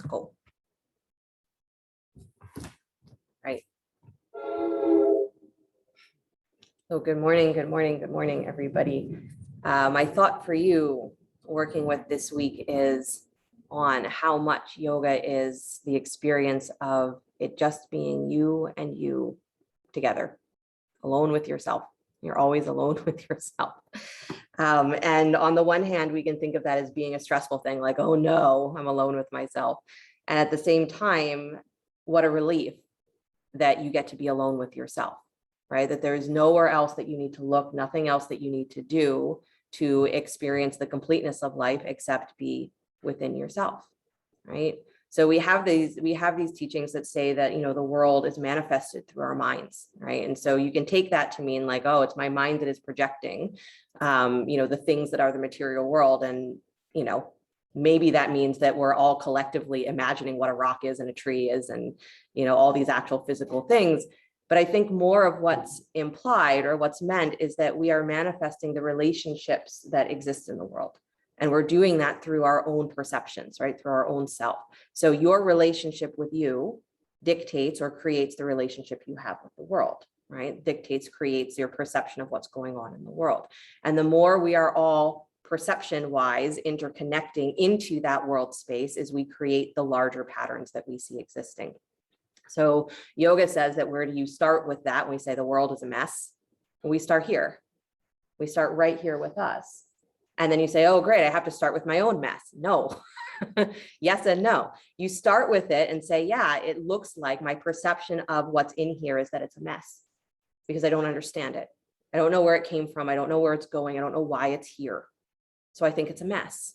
go. Right. So good morning, everybody. My thought for you working with this week is on how much yoga is the experience of it just being you and you together, alone with yourself. You're always alone with yourself. And on the one hand, we can think of that as being a stressful thing, like, oh no, I'm alone with myself. And at the same time, what a relief that you get to be alone with yourself, right? That there is nowhere else that you need to look, nothing else that you need to do to experience the completeness of life except be within yourself, right? So we have these teachings that say that, you know, the world is manifested through our minds, right? And so you can take that to mean like, oh, it's my mind that is projecting, you know, the things that are the material world. And, you know, maybe that means that we're all collectively imagining what a rock is and a tree is and, you know, all these actual physical things. But I think more of what's implied or what's meant is that we are manifesting the relationships that exist in the world. And we're doing that through our own perceptions, right? Through our own self. So your relationship with you dictates or creates the relationship you have with the world, right? Dictates, creates your perception of what's going on in the world. And the more we are all perception-wise interconnecting into that world space as we create the larger patterns that we see existing. So yoga says that where do you start with that? We say the world is a mess. We start here. We start right here with us. And then you say, oh, great, I have to start with my own mess. No, yes and no. You start with it and say, yeah, it looks like my perception of what's in here is that it's a mess because I don't understand it. I don't know where it came from. I don't know where it's going. I don't know why it's here. So I think it's a mess.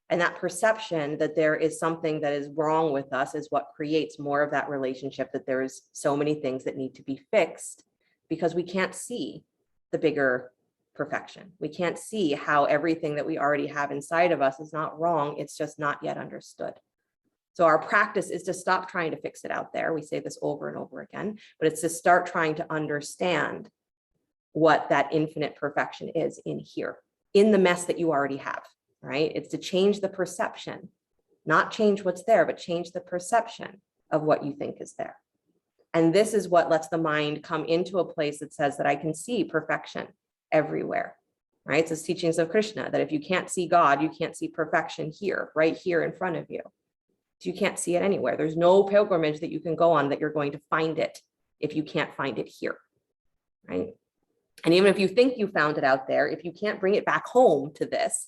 And that perception that there is something that is wrong with us is what creates more of that relationship, that there's so many things that need to be fixed because we can't see the bigger perfection. We can't see how everything that we already have inside of us is not wrong. It's just not yet understood. So our practice is to stop trying to fix it out there. We say this over and over again, but it's to start trying to understand what that infinite perfection is in here, in the mess that you already have, right? It's to change the perception, not change what's there, but change the perception of what you think is there. And this is what lets the mind come into a place that says that I can see perfection everywhere, right? So it's teachings of Krishna that if you can't see God, you can't see perfection here, right here in front of you. So you can't see it anywhere. There's no pilgrimage that you can go on that you're going to find it if you can't find it here, right? And even if you think you found it out there, if you can't bring it back home to this,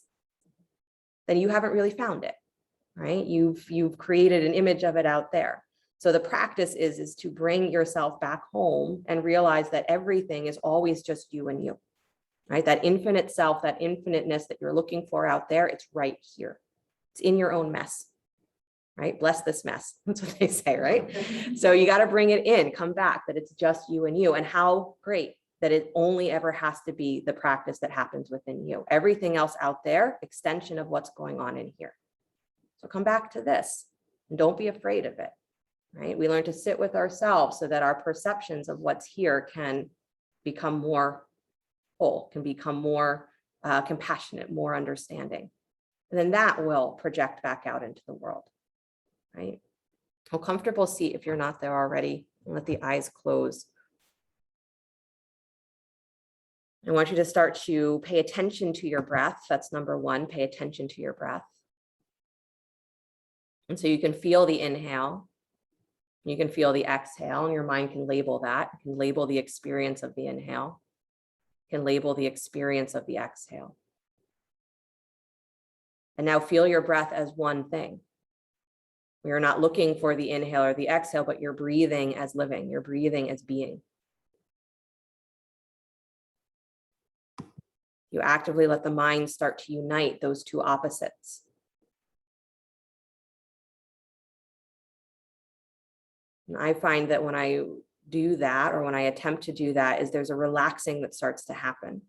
then you haven't really found it, right? You've created an image of it out there. So the practice is to bring yourself back home and realize that everything is always just you and you. Right? That infinite self, that infiniteness that you're looking for out there, it's right here. It's in your own mess, right? Bless this mess. That's what they say, right? So you got to bring it in, come back, that it's just you and you. And how great that it only ever has to be the practice that happens within you. Everything else out there, extension of what's going on in here. So come back to this and don't be afraid of it, right? We learn to sit with ourselves so that our perceptions of what's here can become more whole, can become more compassionate, more understanding. And then that will project back out into the world, right? A comfortable seat if you're not there already, and let the eyes close. I want you to start to pay attention to your breath. That's number one, pay attention to your breath. And so you can feel the inhale, you can feel the exhale, and your mind can label that. You can label the experience of the inhale. Can label the experience of the exhale. And now feel your breath as one thing. We are not looking for the inhale or the exhale, but you're breathing as living, you're breathing as being. You actively let the mind start to unite those two opposites. And I find that when I do that, or when I attempt to do that, is there's a relaxing that starts to happen.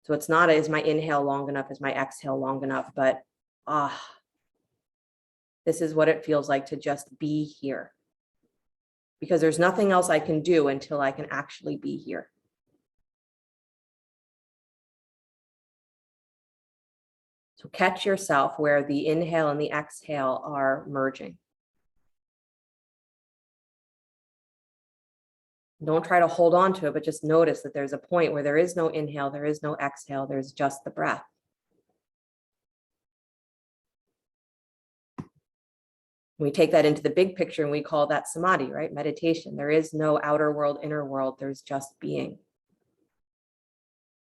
So it's not, is my inhale long enough, is my exhale long enough, but this is what it feels like to just be here. Because there's nothing else I can do until I can actually be here. So catch yourself where the inhale and the exhale are merging. Don't try to hold on to it, but just notice that there's a point where there is no inhale, there is no exhale, there's just the breath. We take that into the big picture and we call that samadhi, right? Meditation. There is no outer world, inner world, there's just being.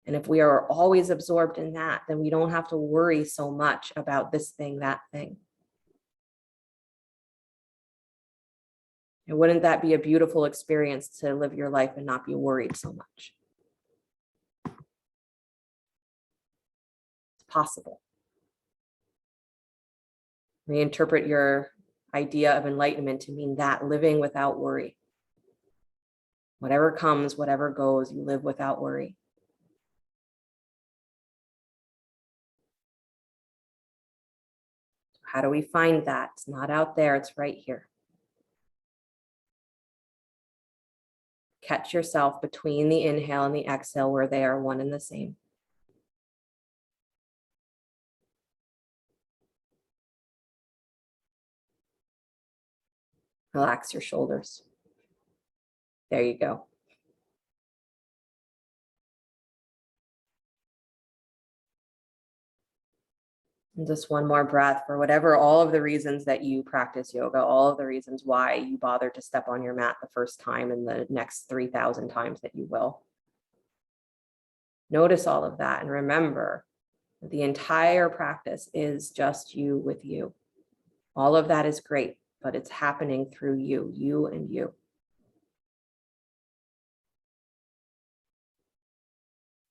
And if we are always absorbed in that, then we don't have to worry so much about this thing, that thing. And wouldn't that be a beautiful experience to live your life and not be worried so much? It's possible. Reinterpret your idea of enlightenment to mean that, living without worry. Whatever comes, whatever goes, you live without worry. How do we find that? It's not out there, it's right here. Catch yourself between the inhale and the exhale where they are one and the same. Relax your shoulders. There you go. And just one more breath for whatever, all of the reasons that you practice yoga, all of the reasons why you bother to step on your mat the first time and the next 3,000 times that you will. Notice all of that and remember that the entire practice is just you with you. All of that is great, but it's happening through you, you and you.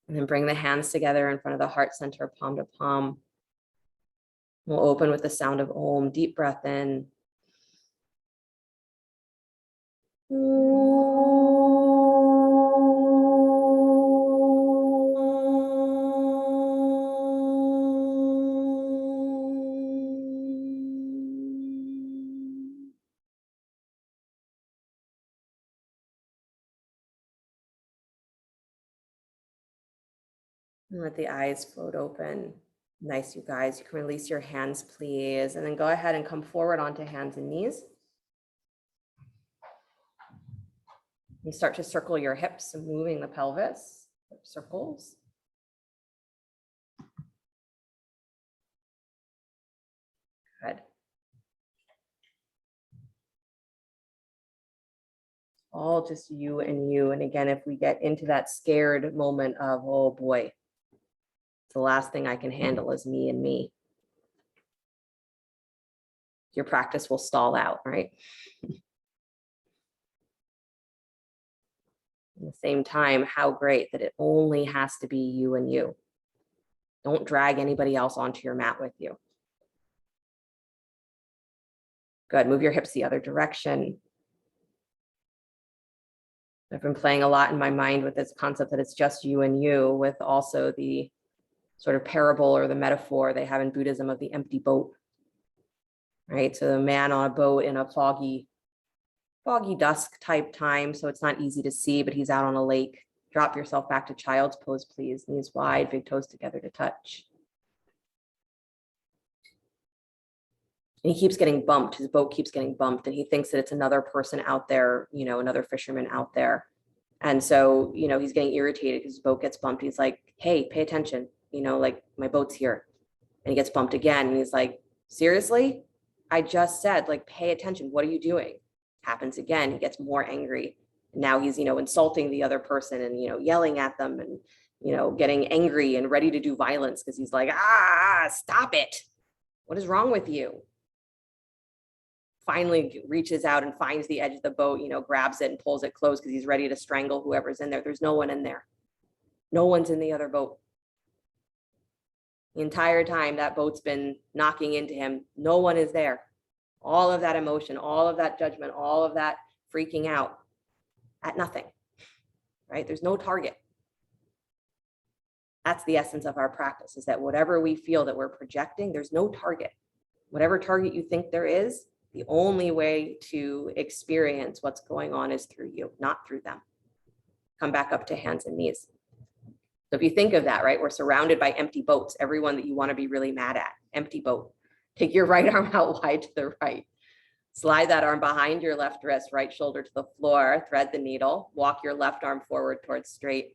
And then bring the hands together in front of the heart center, palm to palm. We'll open with the sound of Om. Deep breath in. And let the eyes float open. Nice, you guys. You can release your hands, please. And then go ahead and come forward onto hands and knees. You start to circle your hips and moving the pelvis, circles. Good. All just you and you. And again, if we get into that scared moment of, oh boy, the last thing I can handle is me and me, your practice will stall out, right? At the same time, how great that it only has to be you and you. Don't drag anybody else onto your mat with you. Good. Move your hips the other direction. I've been playing a lot in my mind with this concept that it's just you and you, with also the sort of parable or the metaphor they have in Buddhism of the empty boat, right? So the man on a boat in a foggy dusk type time, so it's not easy to see, but he's out on a lake. Drop yourself back to child's pose, please. Knees wide, big toes together to touch. And he keeps getting bumped. His boat keeps getting bumped, and he thinks that it's another person out there, you know, another fisherman out there. And so, you know, he's getting irritated because his boat gets bumped. He's like, hey, pay attention. You know, like, my boat's here. And he gets bumped again. And he's like, seriously? I just said, like, pay attention. What are you doing? Happens again. He gets more angry. And now he's, you know, insulting the other person and, you know, yelling at them and, you know, getting angry and ready to do violence because he's like, stop it. What is wrong with you? Finally reaches out and finds the edge of the boat, you know, grabs it and pulls it close because he's ready to strangle whoever's in there. There's no one in there. No one's in the other boat. The entire time that boat's been knocking into him, no one is there. All of that emotion, all of that judgment, all of that freaking out at nothing, right? There's no target. That's the essence of our practice, is that whatever we feel that we're projecting, there's no target. Whatever target you think there is, the only way to experience what's going on is through you, not through them. Come back up to hands and knees. So if you think of that, right, we're surrounded by empty boats, everyone that you want to be really mad at, empty boat. Take your right arm out wide to the right. Slide that arm behind your left wrist, right shoulder to the floor, thread the needle, walk your left arm forward towards straight.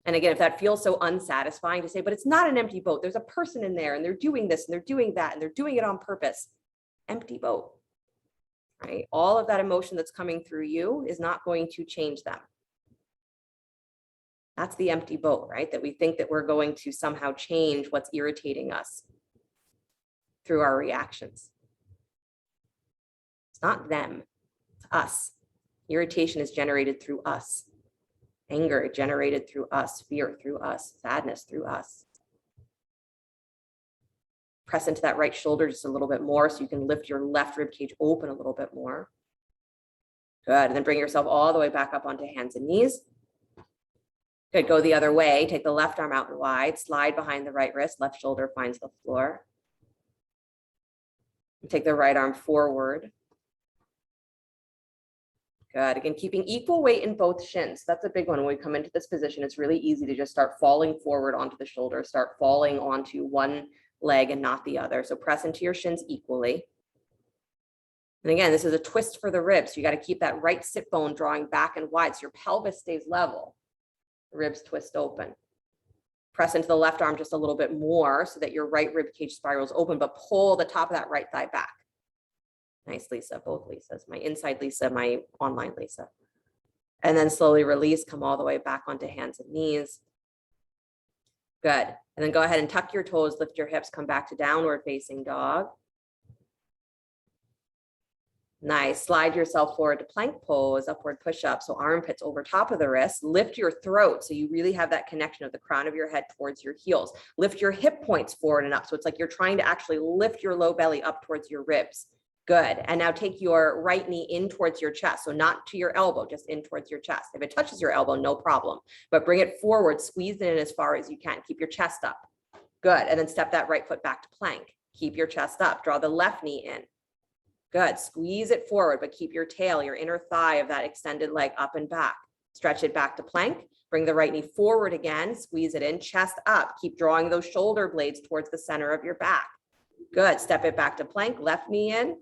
And again, if that feels so unsatisfying to say, but it's not an empty boat, there's a person in there and they're doing this and they're doing that and they're doing it on purpose. Empty boat, right? All of that emotion that's coming through you is not going to change them. That's the empty boat, right? That we think that we're going to somehow change what's irritating us through our reactions. It's not them, it's us. Irritation is generated through us. Anger generated through us. Fear through us. Sadness through us. Press into that right shoulder just a little bit more so you can lift your left rib cage open a little bit more. Good. And then bring yourself all the way back up onto hands and knees. Good. Go the other way. Take the left arm out and wide. Slide behind the right wrist. Left shoulder finds the floor. And take the right arm forward. Good. Again, keeping equal weight in both shins. That's a big one. When we come into this position, it's really easy to just start falling forward onto the shoulder, start falling onto one leg and not the other. So press into your shins equally. And again, this is a twist for the ribs. So you got to keep that right sit bone drawing back and wide so your pelvis stays level. The ribs twist open. Press into the left arm just a little bit more so that your right rib cage spirals open, but pull the top of that right thigh back. Nice, Lisa, both Lisas, my inside Lisa, my online Lisa. And then slowly release, come all the way back onto hands and knees. Good. And then go ahead and tuck your toes, lift your hips, come back to downward facing dog. Nice. Slide yourself forward to plank pose, upward push up. So armpits over top of the wrist. Lift your throat so you really have that connection of the crown of your head towards your heels. Lift your hip points forward and up. So it's like you're trying to actually lift your low belly up towards your ribs. Good. And now take your right knee in towards your chest. So not to your elbow, just in towards your chest. If it touches your elbow, no problem. But bring it forward, squeeze it in as far as you can. Keep your chest up. Good. And then step that right foot back to plank. Keep your chest up. Draw the left knee in. Good. Squeeze it forward, but keep your tail, your inner thigh of that extended leg up and back. Stretch it back to plank. Bring the right knee forward again. Squeeze it in, chest up. Keep drawing those shoulder blades towards the center of your back. Good. Step it back to plank. Left knee in.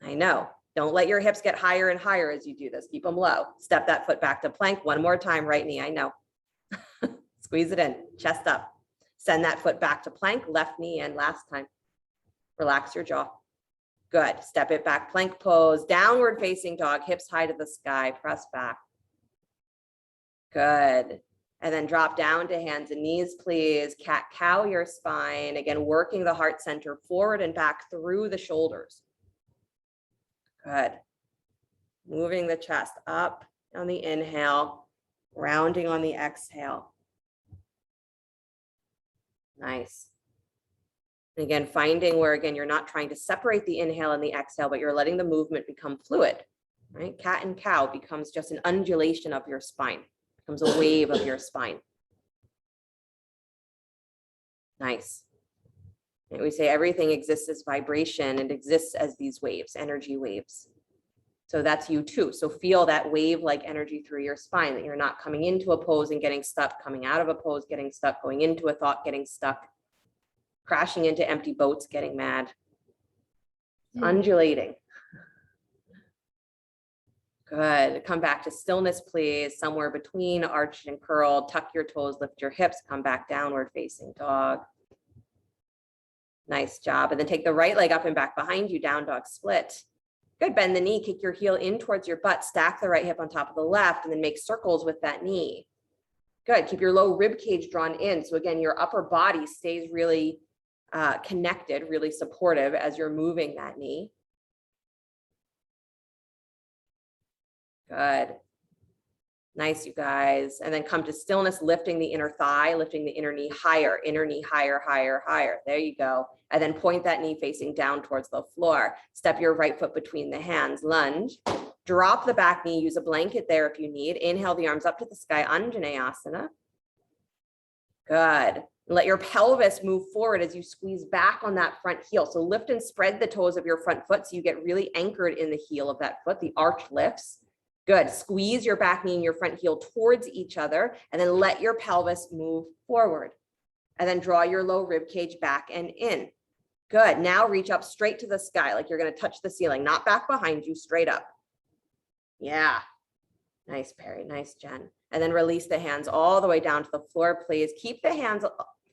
I know. Don't let your hips get higher and higher as you do this. Keep them low. Step that foot back to plank. One more time, right knee. I know. Squeeze it in, chest up. Send that foot back to plank. Left knee in. Last time. Relax your jaw. Good. Step it back, plank pose, downward facing dog, hips high to the sky, press back. Good. And then drop down to hands and knees, please. Cat cow your spine. Again, working the heart center forward and back through the shoulders. Good. Moving the chest up on the inhale, rounding on the exhale. Nice. And again, finding where, again, you're not trying to separate the inhale and the exhale, but you're letting the movement become fluid, right? Cat and cow becomes just an undulation of your spine, becomes a wave of your spine. Nice. And we say everything exists as vibration and exists as these waves, energy waves. So that's you too. So feel that wave-like energy through your spine, that you're not coming into a pose and getting stuck, coming out of a pose, getting stuck, going into a thought, getting stuck, crashing into empty boats, getting mad, undulating. Good. Come back to stillness, please. Somewhere between arched and curled. Tuck your toes, lift your hips, come back downward facing dog. Nice job. And then take the right leg up and back behind you, down dog split. Good. Bend the knee, kick your heel in towards your butt, stack the right hip on top of the left, and then make circles with that knee. Good. Keep your low rib cage drawn in. So again, your upper body stays really connected, really supportive as you're moving that knee. Good. Nice, you guys. And then come to stillness, lifting the inner thigh, lifting the inner knee higher, higher, higher, higher. There you go. And then point that knee facing down towards the floor. Step your right foot between the hands, lunge. Drop the back knee, use a blanket there if you need. Inhale the arms up to the sky, Untitled. Good. Let your pelvis move forward as you squeeze back on that front heel. So lift and spread the toes of your front foot so you get really anchored in the heel of that foot. The arch lifts. Good. Squeeze your back knee and your front heel towards each other, and then let your pelvis move forward. And then draw your low rib cage back and in. Good. Now reach up straight to the sky, like you're going to touch the ceiling, not back behind you, straight up. Yeah. Nice, Perry. Nice, Jen. And then release the hands all the way down to the floor, please. Keep the hands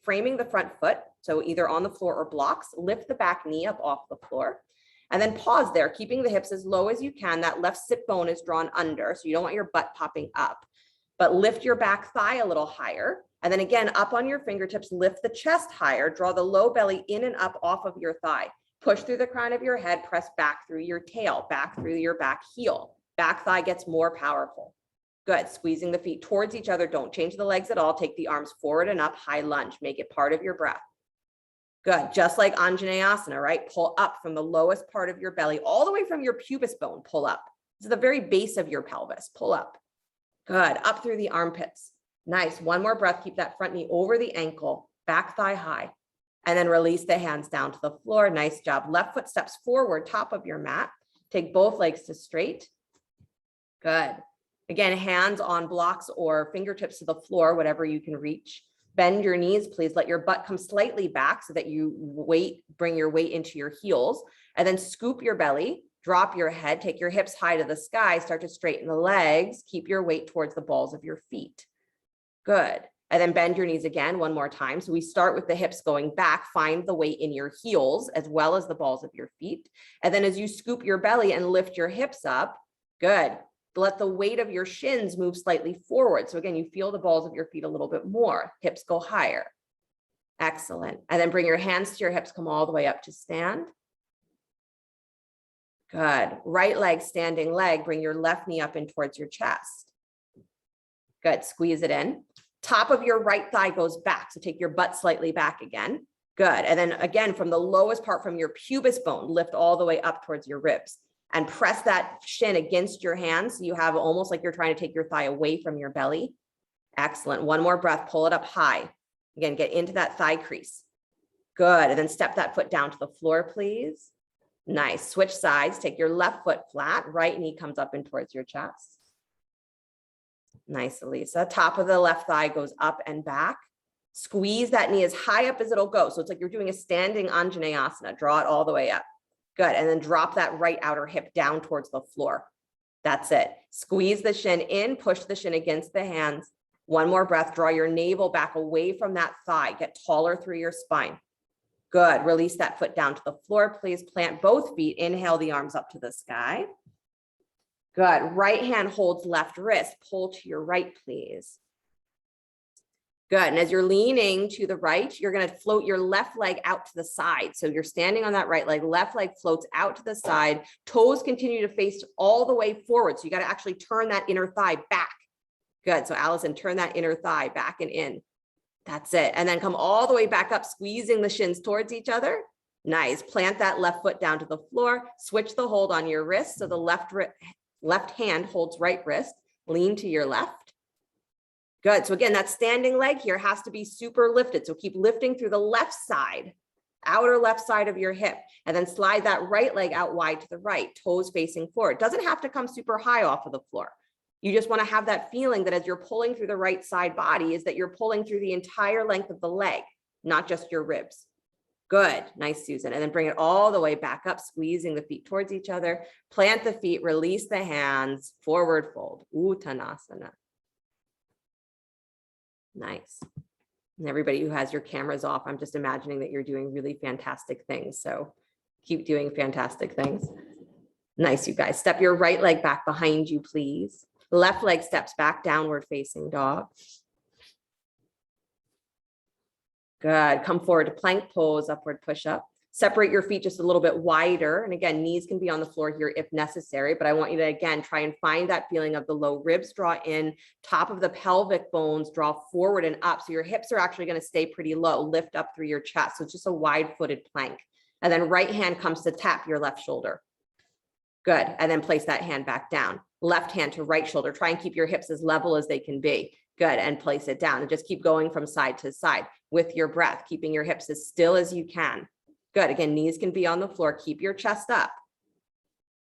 framing the front foot, so either on the floor or blocks. Lift the back knee up off the floor. And then pause there, keeping the hips as low as you can. That left sit bone is drawn under, so you don't want your butt popping up. But lift your back thigh a little higher. And then again, up on your fingertips, lift the chest higher. Draw the low belly in and up off of your thigh. Push through the crown of your head, press back through your tail, back through your back heel. Back thigh gets more powerful. Good. Squeezing the feet towards each other. Don't change the legs at all. Take the arms forward and up, high lunge. Make it part of your breath. Good. Just like Untitled, right? Pull up from the lowest part of your belly, all the way from your pubis bone. Pull up. This is the very base of your pelvis. Pull up. Good. Up through the armpits. Nice. One more breath. Keep that front knee over the ankle, back thigh high, and then release the hands down to the floor. Nice job. Left foot steps forward, top of your mat. Take both legs to straight. Good. Again, hands on blocks or fingertips to the floor, whatever you can reach. Bend your knees, please. Let your butt come slightly back so that you bring your weight into your heels, and then scoop your belly, drop your head, take your hips high to the sky, start to straighten the legs, keep your weight towards the balls of your feet. Good. And then bend your knees again one more time. So we start with the hips going back, find the weight in your heels as well as the balls of your feet. And then as you scoop your belly and lift your hips up, good. Let the weight of your shins move slightly forward. So again, you feel the balls of your feet a little bit more. Hips go higher. Excellent. And then bring your hands to your hips, come all the way up to stand. Good. Right leg, standing leg. Bring your left knee up in towards your chest. Good. Squeeze it in. Top of your right thigh goes back. So take your butt slightly back again. Good. And then again, from the lowest part from your pubis bone, lift all the way up towards your ribs. And press that shin against your hands. So you have almost like you're trying to take your thigh away from your belly. Excellent. One more breath. Pull it up high. Again, get into that thigh crease. Good. And then step that foot down to the floor, please. Nice. Switch sides. Take your left foot flat. Right knee comes up in towards your chest. Nice, Elisa. Top of the left thigh goes up and back. Squeeze that knee as high up as it'll go. So it's like you're doing a standing Anjaneyasana. Draw it all the way up. Good. And then drop that right outer hip down towards the floor. That's it. Squeeze the shin in, push the shin against the hands. One more breath. Draw your navel back away from that thigh. Get taller through your spine. Good. Release that foot down to the floor, please. Plant both feet. Inhale the arms up to the sky. Good. Right hand holds left wrist. Pull to your right, please. Good. And as you're leaning to the right, you're going to float your left leg out to the side. So you're standing on that right leg, left leg floats out to the side. Toes continue to face all the way forward. So you got to actually turn that inner thigh back. Good. So Allison, turn that inner thigh back and in. That's it. And then come all the way back up, squeezing the shins towards each other. Nice. Plant that left foot down to the floor. Switch the hold on your wrist. So the left hand holds right wrist. Lean to your left. Good. So again, that standing leg here has to be super lifted. So keep lifting through the left side, outer left side of your hip, and then slide that right leg out wide to the right, toes facing forward. It doesn't have to come super high off of the floor. You just want to have that feeling that as you're pulling through the right side body is that you're pulling through the entire length of the leg, not just your ribs. Good. Nice, Susan. And then bring it all the way back up, squeezing the feet towards each other. Plant the feet, release the hands, forward fold, Uttanasana. Nice. And everybody who has your cameras off, I'm just imagining that you're doing really fantastic things. So keep doing fantastic things. Nice, you guys. Step your right leg back behind you, please. Left leg steps back, downward facing dog. Good. Come forward to plank pose, upward push up. Separate your feet just a little bit wider. And again, knees can be on the floor here if necessary, but I want you to, again, try and find that feeling of the low ribs draw in, top of the pelvic bones draw forward and up. So your hips are actually going to stay pretty low, lift up through your chest. So it's just a wide-footed plank. And then right hand comes to tap your left shoulder. Good. And then place that hand back down. Left hand to right shoulder. Try and keep your hips as level as they can be. Good. And place it down and just keep going from side to side with your breath, keeping your hips as still as you can. Good. Again, knees can be on the floor. Keep your chest up.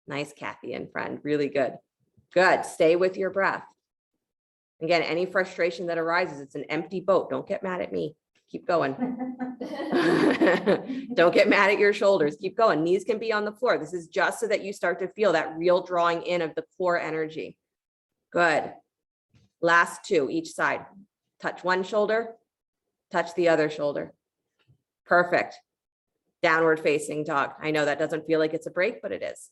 Nice, Kathy and friend. Really good. Good. Stay with your breath. Again, any frustration that arises, it's an empty boat. Don't get mad at me. Keep going. Don't get mad at your shoulders. Keep going. Knees can be on the floor. This is just so that you start to feel that real drawing in of the core energy. Good. Last two, each side. Touch one shoulder, touch the other shoulder. Perfect. Downward facing dog. I know that doesn't feel like it's a break, but it is.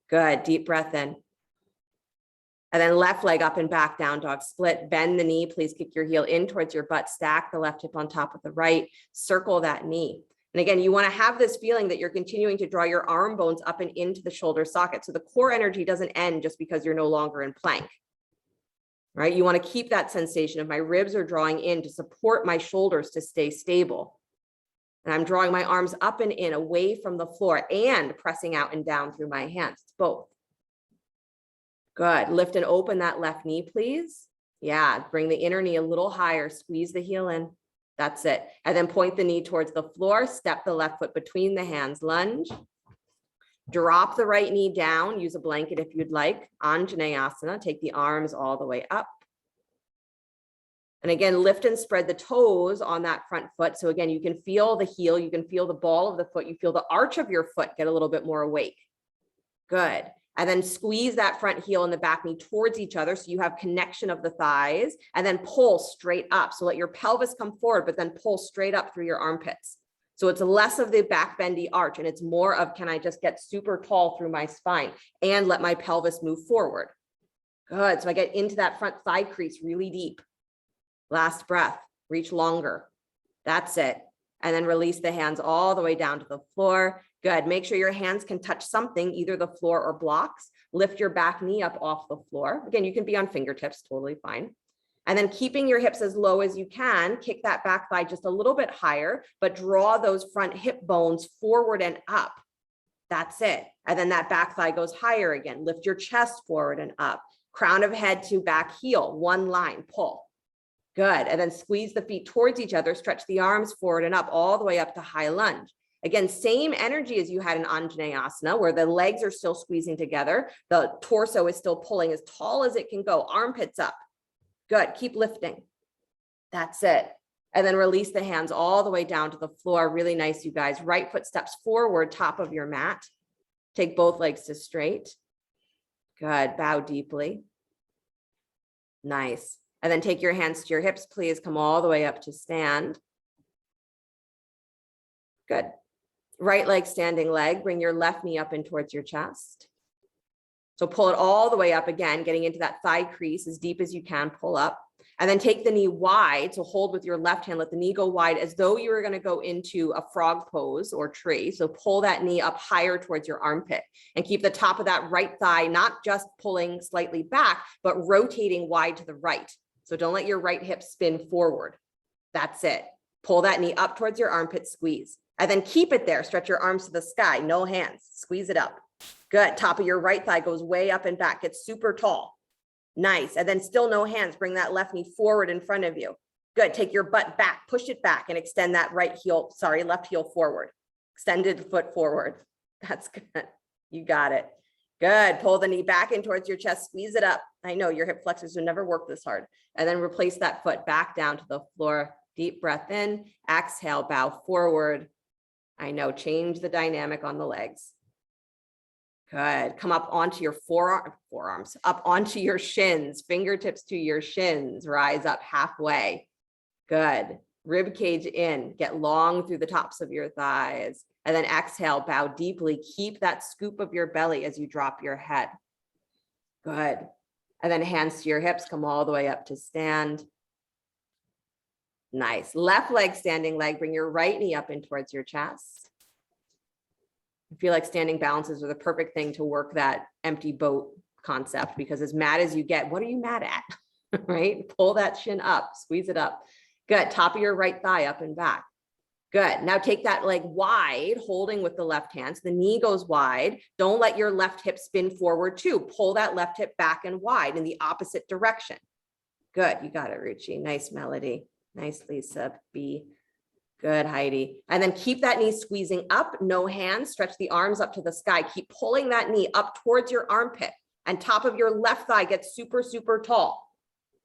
Good. Deep breath in. And then left leg up and back, down dog split. Bend the knee. Please kick your heel in towards your butt. Stack the left hip on top of the right. Circle that knee. And again, you want to have this feeling that you're continuing to draw your arm bones up and into the shoulder socket. So the core energy doesn't end just because you're no longer in plank. Right? You want to keep that sensation of my ribs are drawing in to support my shoulders to stay stable. And I'm drawing my arms up and in away from the floor and pressing out and down through my hands. It's both. Good. Lift and open that left knee, please. Yeah. Bring the inner knee a little higher. Squeeze the heel in. That's it. And then point the knee towards the floor. Step the left foot between the hands. Lunge. Drop the right knee down. Use a blanket if you'd like. Untitled. Take the arms all the way up. And again, lift and spread the toes on that front foot. So again, you can feel the heel. You can feel the ball of the foot. You feel the arch of your foot get a little bit more awake. Good. And then squeeze that front heel and the back knee towards each other. So you have connection of the thighs, and then pull straight up. So let your pelvis come forward, but then pull straight up through your armpits. So it's less of the back bendy arch and it's more of, can I just get super tall through my spine and let my pelvis move forward? Good. So I get into that front thigh crease really deep. Last breath, reach longer. That's it. And then release the hands all the way down to the floor. Good. Make sure your hands can touch something, either the floor or blocks. Lift your back knee up off the floor. Again, you can be on fingertips, totally fine. And then keeping your hips as low as you can, kick that back thigh just a little bit higher, but draw those front hip bones forward and up. That's it. And then that back thigh goes higher again. Lift your chest forward and up. Crown of head to back heel, one line, pull. Good. And then squeeze the feet towards each other, stretch the arms forward and up all the way up to high lunge. Again, same energy as you had in Untitled, where the legs are still squeezing together. The torso is still pulling as tall as it can go, armpits up. Good. Keep lifting. That's it. And then release the hands all the way down to the floor. Really nice, you guys. Right foot steps forward, top of your mat. Take both legs to straight. Good. Bow deeply. Nice. And then take your hands to your hips, please. Come all the way up to stand. Good. Right leg, standing leg. Bring your left knee up in towards your chest. So pull it all the way up again, getting into that thigh crease as deep as you can, pull up. And then take the knee wide. So hold with your left hand, let the knee go wide as though you were going to go into a frog pose or tree. So pull that knee up higher towards your armpit and keep the top of that right thigh, not just pulling slightly back, but rotating wide to the right. So don't let your right hip spin forward. That's it. Pull that knee up towards your armpit, squeeze. And then keep it there. Stretch your arms to the sky, no hands. Squeeze it up. Good. Top of your right thigh goes way up and back. Get super tall. Nice. And then still no hands. Bring that left knee forward in front of you. Good. Take your butt back, push it back and extend that left heel forward. Extended foot forward. That's good. You got it. Good. Pull the knee back in towards your chest. Squeeze it up. I know your hip flexors have never worked this hard. And then replace that foot back down to the floor. Deep breath in. Exhale, bow forward. I know, change the dynamic on the legs. Good. Come up onto your forearms, up onto your shins, fingertips to your shins. Rise up halfway. Good. Rib cage in. Get long through the tops of your thighs. And then exhale, bow deeply. Keep that scoop of your belly as you drop your head. Good. And then hands to your hips. Come all the way up to stand. Nice. Left leg, standing leg. Bring your right knee up in towards your chest. I feel like standing balances are the perfect thing to work that empty boat concept, because as mad as you get, what are you mad at? Right? Pull that shin up, squeeze it up. Good. Top of your right thigh up and back. Good. Now take that leg wide, holding with the left hand. So the knee goes wide. Don't let your left hip spin forward too. Pull that left hip back and wide in the opposite direction. Good. You got it, Ruchi. Nice melody. Nice, Lisa B. Good, Heidi. And then keep that knee squeezing up, no hands. Stretch the arms up to the sky. Keep pulling that knee up towards your armpit. And top of your left thigh gets super, super tall.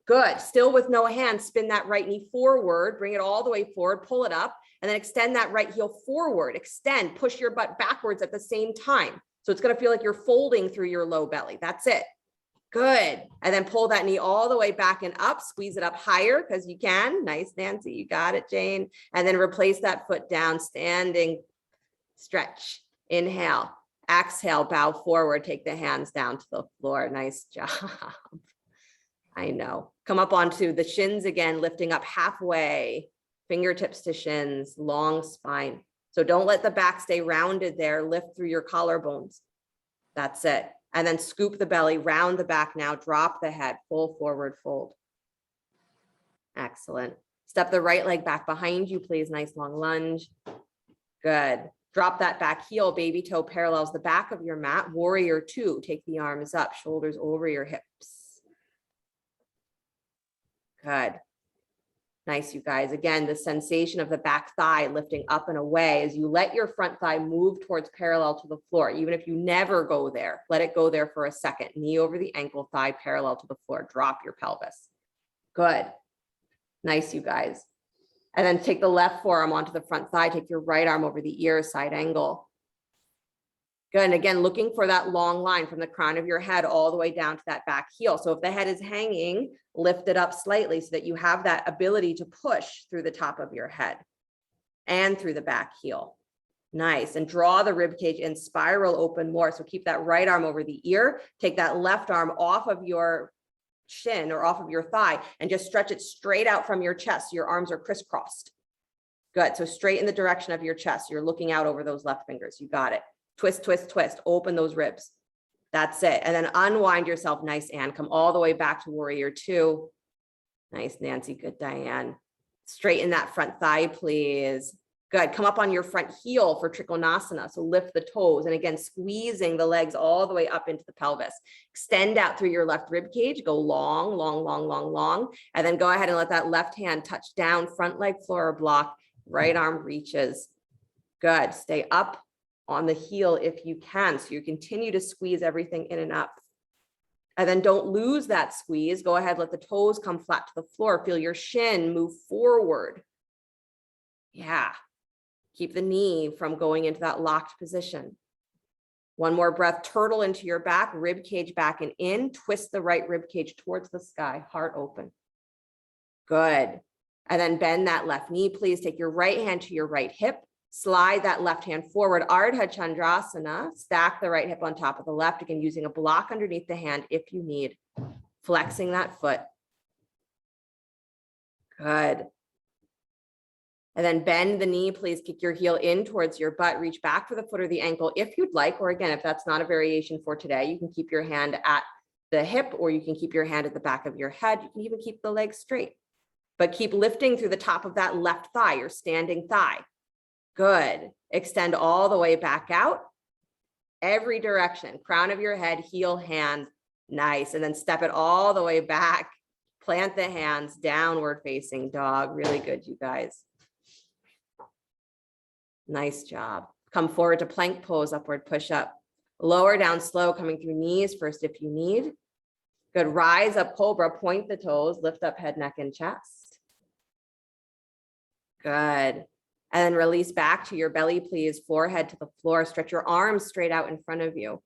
Good. Still with no hands, spin that right knee forward, bring it all the way forward, pull it up, and then extend that right heel forward. Extend, push your butt backwards at the same time. So it's going to feel like you're folding through your low belly. That's it. Good. And then pull that knee all the way back and up, squeeze it up higher because you can. Nice, Nancy. You got it, Jane. And then replace that foot down, standing, stretch, inhale, exhale, bow forward, take the hands down to the floor. Nice job. I know. Come up onto the shins again, lifting up halfway, fingertips to shins, long spine. So don't let the back stay rounded there. Lift through your collarbones. That's it. And then scoop the belly, round the back now, drop the head, pull forward, fold. Excellent. Step the right leg back behind you, please. Nice long lunge. Good. Drop that back heel, baby toe parallels the back of your mat. Warrior two, take the arms up, shoulders over your hips. Good. Nice, you guys. Again, the sensation of the back thigh lifting up and away as you let your front thigh move towards parallel to the floor. Even if you never go there, let it go there for a second. Knee over the ankle, thigh parallel to the floor. Drop your pelvis. Good. Nice, you guys. And then take the left forearm onto the front thigh. Take your right arm over the ear, side angle. Good. And again, looking for that long line from the crown of your head all the way down to that back heel. So if the head is hanging, lift it up slightly so that you have that ability to push through the top of your head and through the back heel. Nice. And draw the rib cage and spiral open more. So keep that right arm over the ear. Take that left arm off of your shin or off of your thigh and just stretch it straight out from your chest. Your arms are crisscrossed. Good. So straight in the direction of your chest. You're looking out over those left fingers. You got it. Twist, twist, twist. Open those ribs. That's it. And then unwind yourself. Nice, Anne. Come all the way back to warrior two. Nice, Nancy. Good, Diane. Straighten that front thigh, please. Good. Come up on your front heel for Trikonasana. So lift the toes. And again, squeezing the legs all the way up into the pelvis. Extend out through your left rib cage. Go long, long, long, long, long. And then go ahead and let that left hand touch down, front leg floor block. Right arm reaches. Good. Stay up on the heel if you can. So you continue to squeeze everything in and up. And then don't lose that squeeze. Go ahead, let the toes come flat to the floor. Feel your shin move forward. Yeah. Keep the knee from going into that locked position. One more breath, turtle into your back, rib cage back and in. Twist the right rib cage towards the sky, heart open. Good. And then bend that left knee, please. Take your right hand to your right hip. Slide that left hand forward, Ardha Chandrasana. Stack the right hip on top of the left, again, using a block underneath the hand if you need. Flexing that foot. Good. And then bend the knee, please. Kick your heel in towards your butt. Reach back for the foot or the ankle if you'd like, or again, if that's not a variation for today, you can keep your hand at the hip or you can keep your hand at the back of your head. You can even keep the legs straight, but keep lifting through the top of that left thigh, your standing thigh. Good. Extend all the way back out. Every direction. Crown of your head, heel, hand. Nice. And then step it all the way back. Plant the hands, downward facing dog. Really good, you guys. Nice job. Come forward to plank pose, upward push up. Lower down slow, coming through knees first if you need. Good. Rise up, cobra. Point the toes. Lift up head, neck, and chest. Good. And then release back to your belly, please. Forehead to the floor. Stretch your arms straight out in front of you.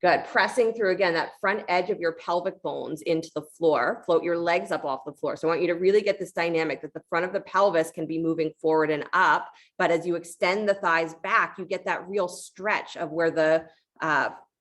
Good. Pressing through again, that front edge of your pelvic bones into the floor. Float your legs up off the floor. So I want you to really get this dynamic that the front of the pelvis can be moving forward and up. But as you extend the thighs back, you get that real stretch of where the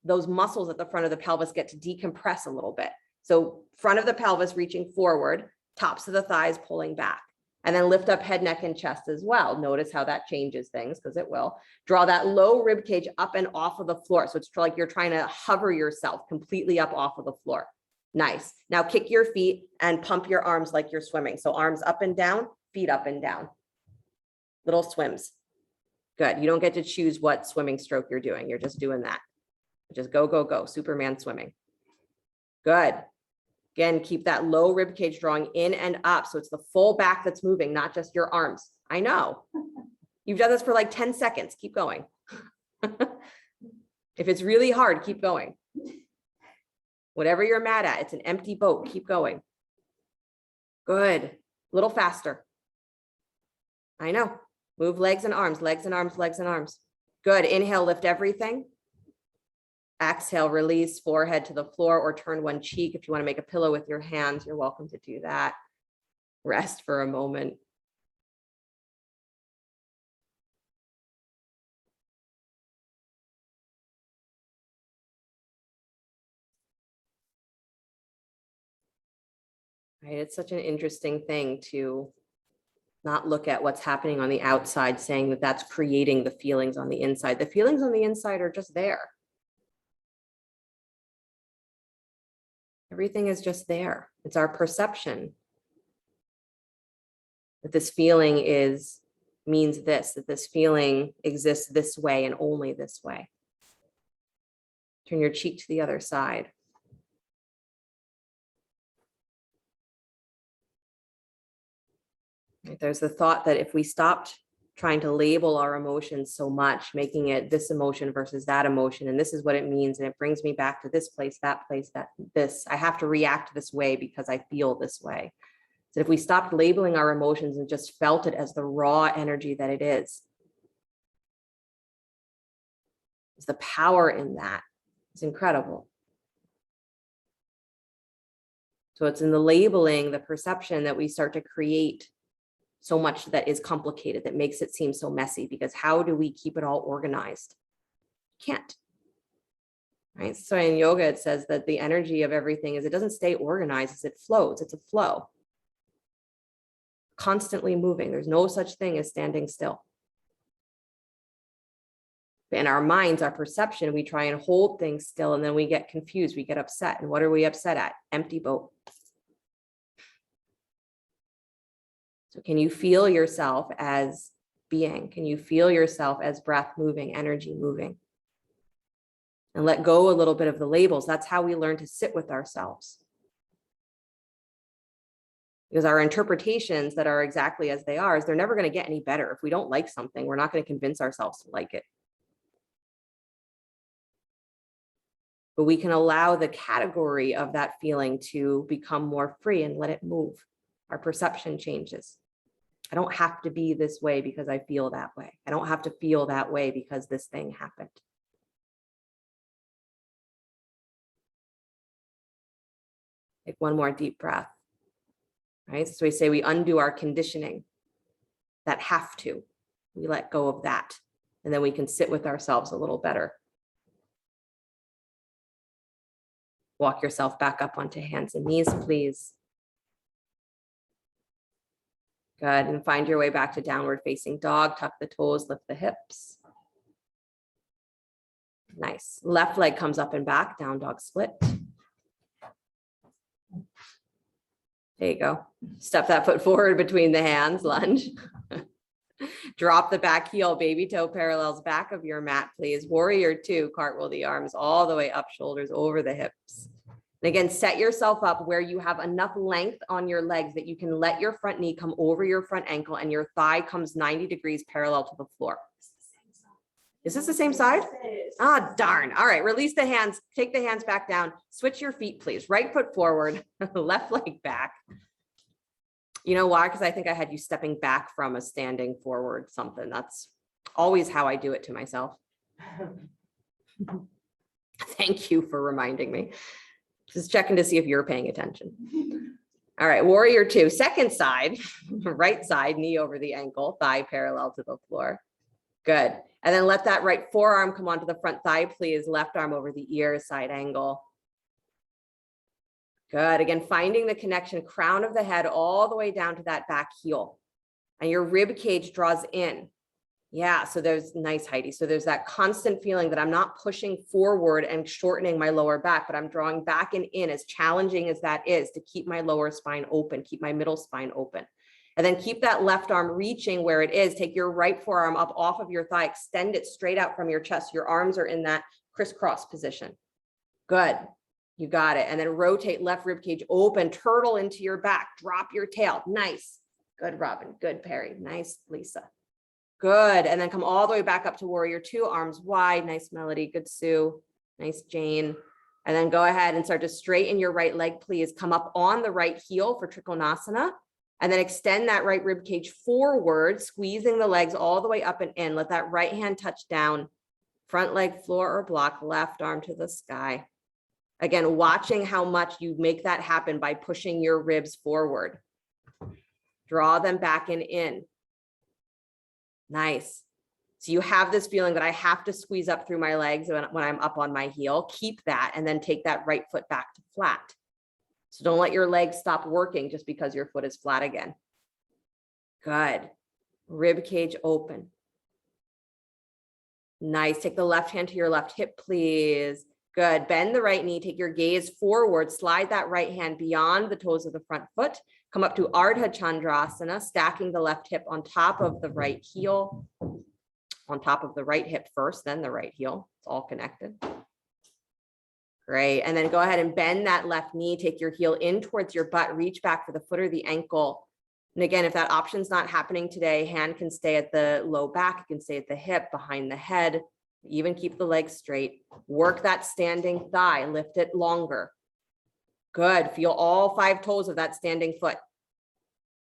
those muscles at the front of the pelvis get to decompress a little bit. So front of the pelvis reaching forward, tops of the thighs pulling back. And then lift up head, neck, and chest as well. Notice how that changes things because it will. Draw that low rib cage up and off of the floor. So it's like you're trying to hover yourself completely up off of the floor. Nice. Now kick your feet and pump your arms like you're swimming. So arms up and down, feet up and down. Little swims. Good. You don't get to choose what swimming stroke you're doing. You're just doing that. Just go, go, go. Superman swimming. Good. Again, keep that low rib cage drawing in and up. So it's the full back that's moving, not just your arms. I know. You've done this for like 10 seconds. Keep going. If it's really hard, keep going. Whatever you're mad at, it's an empty boat. Keep going. Good. A little faster. I know. Move legs and arms, legs and arms, legs and arms. Good. Inhale, lift everything. Exhale, release forehead to the floor or turn one cheek. If you want to make a pillow with your hands, you're welcome to do that. Rest for a moment. Right? It's such an interesting thing to not look at what's happening on the outside, saying that that's creating the feelings on the inside. The feelings on the inside are just there. Everything is just there. It's our perception that this feeling means this, that this feeling exists this way and only this way. Turn your cheek to the other side. There's the thought that if we stopped trying to label our emotions so much, making it this emotion versus that emotion, and this is what it means, and it brings me back to this place, that this, I have to react this way because I feel this way. So if we stopped labeling our emotions and just felt it as the raw energy that it is, the power in that is incredible. So it's in the labeling, the perception, that we start to create so much that is complicated, that makes it seem so messy, because how do we keep it all organized? Can't. Right? So in yoga, it says that the energy of everything is, it doesn't stay organized as it flows. It's a flow. Constantly moving. There's no such thing as standing still. In our minds, our perception, we try and hold things still, and then we get confused, we get upset. And what are we upset at? Empty boat. So can you feel yourself as being? Can you feel yourself as breath moving, energy moving? And let go a little bit of the labels. That's how we learn to sit with ourselves. Because our interpretations that are exactly as they are, they're never going to get any better. If we don't like something, we're not going to convince ourselves to like it. But we can allow the category of that feeling to become more free and let it move. Our perception changes. I don't have to be this way because I feel that way. I don't have to feel that way because this thing happened. Take one more deep breath. Right? So we say we undo our conditioning. That have to. We let go of that. And then we can sit with ourselves a little better. Walk yourself back up onto hands and knees, please. Good. And find your way back to downward facing dog. Tuck the toes, lift the hips. Nice. Left leg comes up and back, down dog split. There you go. Step that foot forward between the hands, lunge. Drop the back heel, baby toe parallels back of your mat, please. Warrior two, cartwheel the arms all the way up, shoulders over the hips. And again, set yourself up where you have enough length on your legs that you can let your front knee come over your front ankle and your thigh comes 90 degrees parallel to the floor. Is this the same side? Ah, darn. All right, release the hands. Take the hands back down. Switch your feet, please. Right foot forward, left leg back. You know why? Because I think I had you stepping back from a standing forward something. That's always how I do it to myself. Thank you for reminding me. Just checking to see if you're paying attention. All right, warrior two, second side, right side, knee over the ankle, thigh parallel to the floor. Good. And then let that right forearm come onto the front thigh, please. Left arm over the ear, side angle. Good. Again, finding the connection, crown of the head all the way down to that back heel. And your rib cage draws in. Yeah, so there's nice, Heidi. So there's that constant feeling that I'm not pushing forward and shortening my lower back, but I'm drawing back and in, as challenging as that is, to keep my lower spine open, keep my middle spine open. And then keep that left arm reaching where it is. Take your right forearm up off of your thigh, extend it straight out from your chest. Your arms are in that crisscross position. Good. You got it. And then rotate left rib cage open, turtle into your back, drop your tail. Nice. Good, Robin. Good, Perry. Nice, Lisa. Good. And then come all the way back up to warrior two, arms wide. Nice, Melody. Good, Sue. Nice, Jane. And then go ahead and start to straighten your right leg, please. Come up on the right heel for Trikonasana. And then extend that right rib cage forward, squeezing the legs all the way up and in. Let that right hand touch down. Front leg floor or block, left arm to the sky. Again, watching how much you make that happen by pushing your ribs forward. Draw them back and in. Nice. So you have this feeling that I have to squeeze up through my legs when I'm up on my heel. Keep that and then take that right foot back to flat. So don't let your legs stop working just because your foot is flat again. Good. Rib cage open. Nice. Take the left hand to your left hip, please. Good. Bend the right knee. Take your gaze forward. Slide that right hand beyond the toes of the front foot. Come up to Ardha Chandrasana, stacking the left hip on top of the right heel. On top of the right hip first, then the right heel. It's all connected. Great. And then go ahead and bend that left knee. Take your heel in towards your butt. Reach back for the foot or the ankle. And again, if that option's not happening today, hand can stay at the low back. It can stay at the hip, behind the head. Even keep the legs straight. Work that standing thigh. Lift it longer. Good. Feel all 5 toes of that standing foot.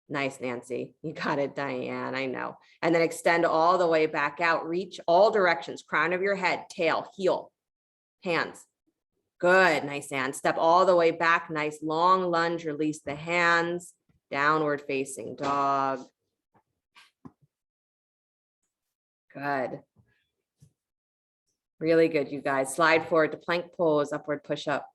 Nice, Nancy. You got it, Diane. I know. And then extend all the way back out. Reach all directions. Crown of your head, tail, heel, hands. Good. Nice, Anne. Step all the way back. Nice long lunge. Release the hands. Downward facing dog. Good. Really good, you guys. Slide forward to plank pose, upward push up.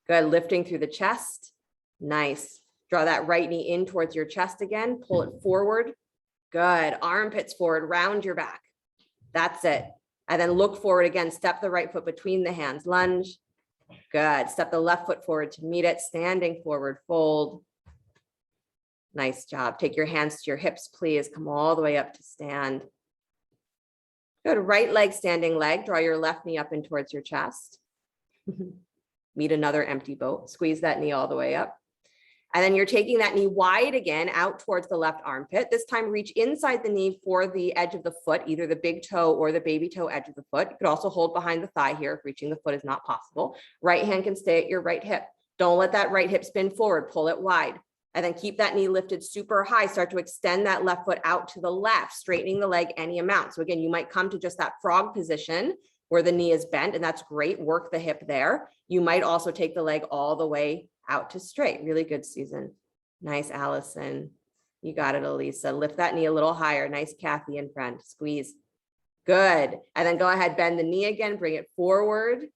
Good. Lifting through the chest. Nice. Draw that right knee in towards your chest again. Pull it forward. Good. Armpits forward. Round your back. That's it. And then look forward again. Step the right foot between the hands. Lunge. Good. Step the left foot forward to meet it. Standing forward, fold. Nice job. Take your hands to your hips, please. Come all the way up to stand. Good. Right leg, standing leg. Draw your left knee up in towards your chest. Meet another empty boat. Squeeze that knee all the way up. And then you're taking that knee wide again out towards the left armpit. This time reach inside the knee for the edge of the foot, either the big toe or the baby toe edge of the foot. You could also hold behind the thigh here if reaching the foot is not possible. Right hand can stay at your right hip. Don't let that right hip spin forward. Pull it wide. And then keep that knee lifted super high. Start to extend that left foot out to the left, straightening the leg any amount. So again, you might come to just that frog position where the knee is bent, and that's great. Work the hip there. You might also take the leg all the way out to straight. Really good, Susan. Nice, Allison. You got it, Elisa. Lift that knee a little higher. Nice, Kathy and friend. Squeeze. Good. And then go ahead, bend the knee again, bring it forward.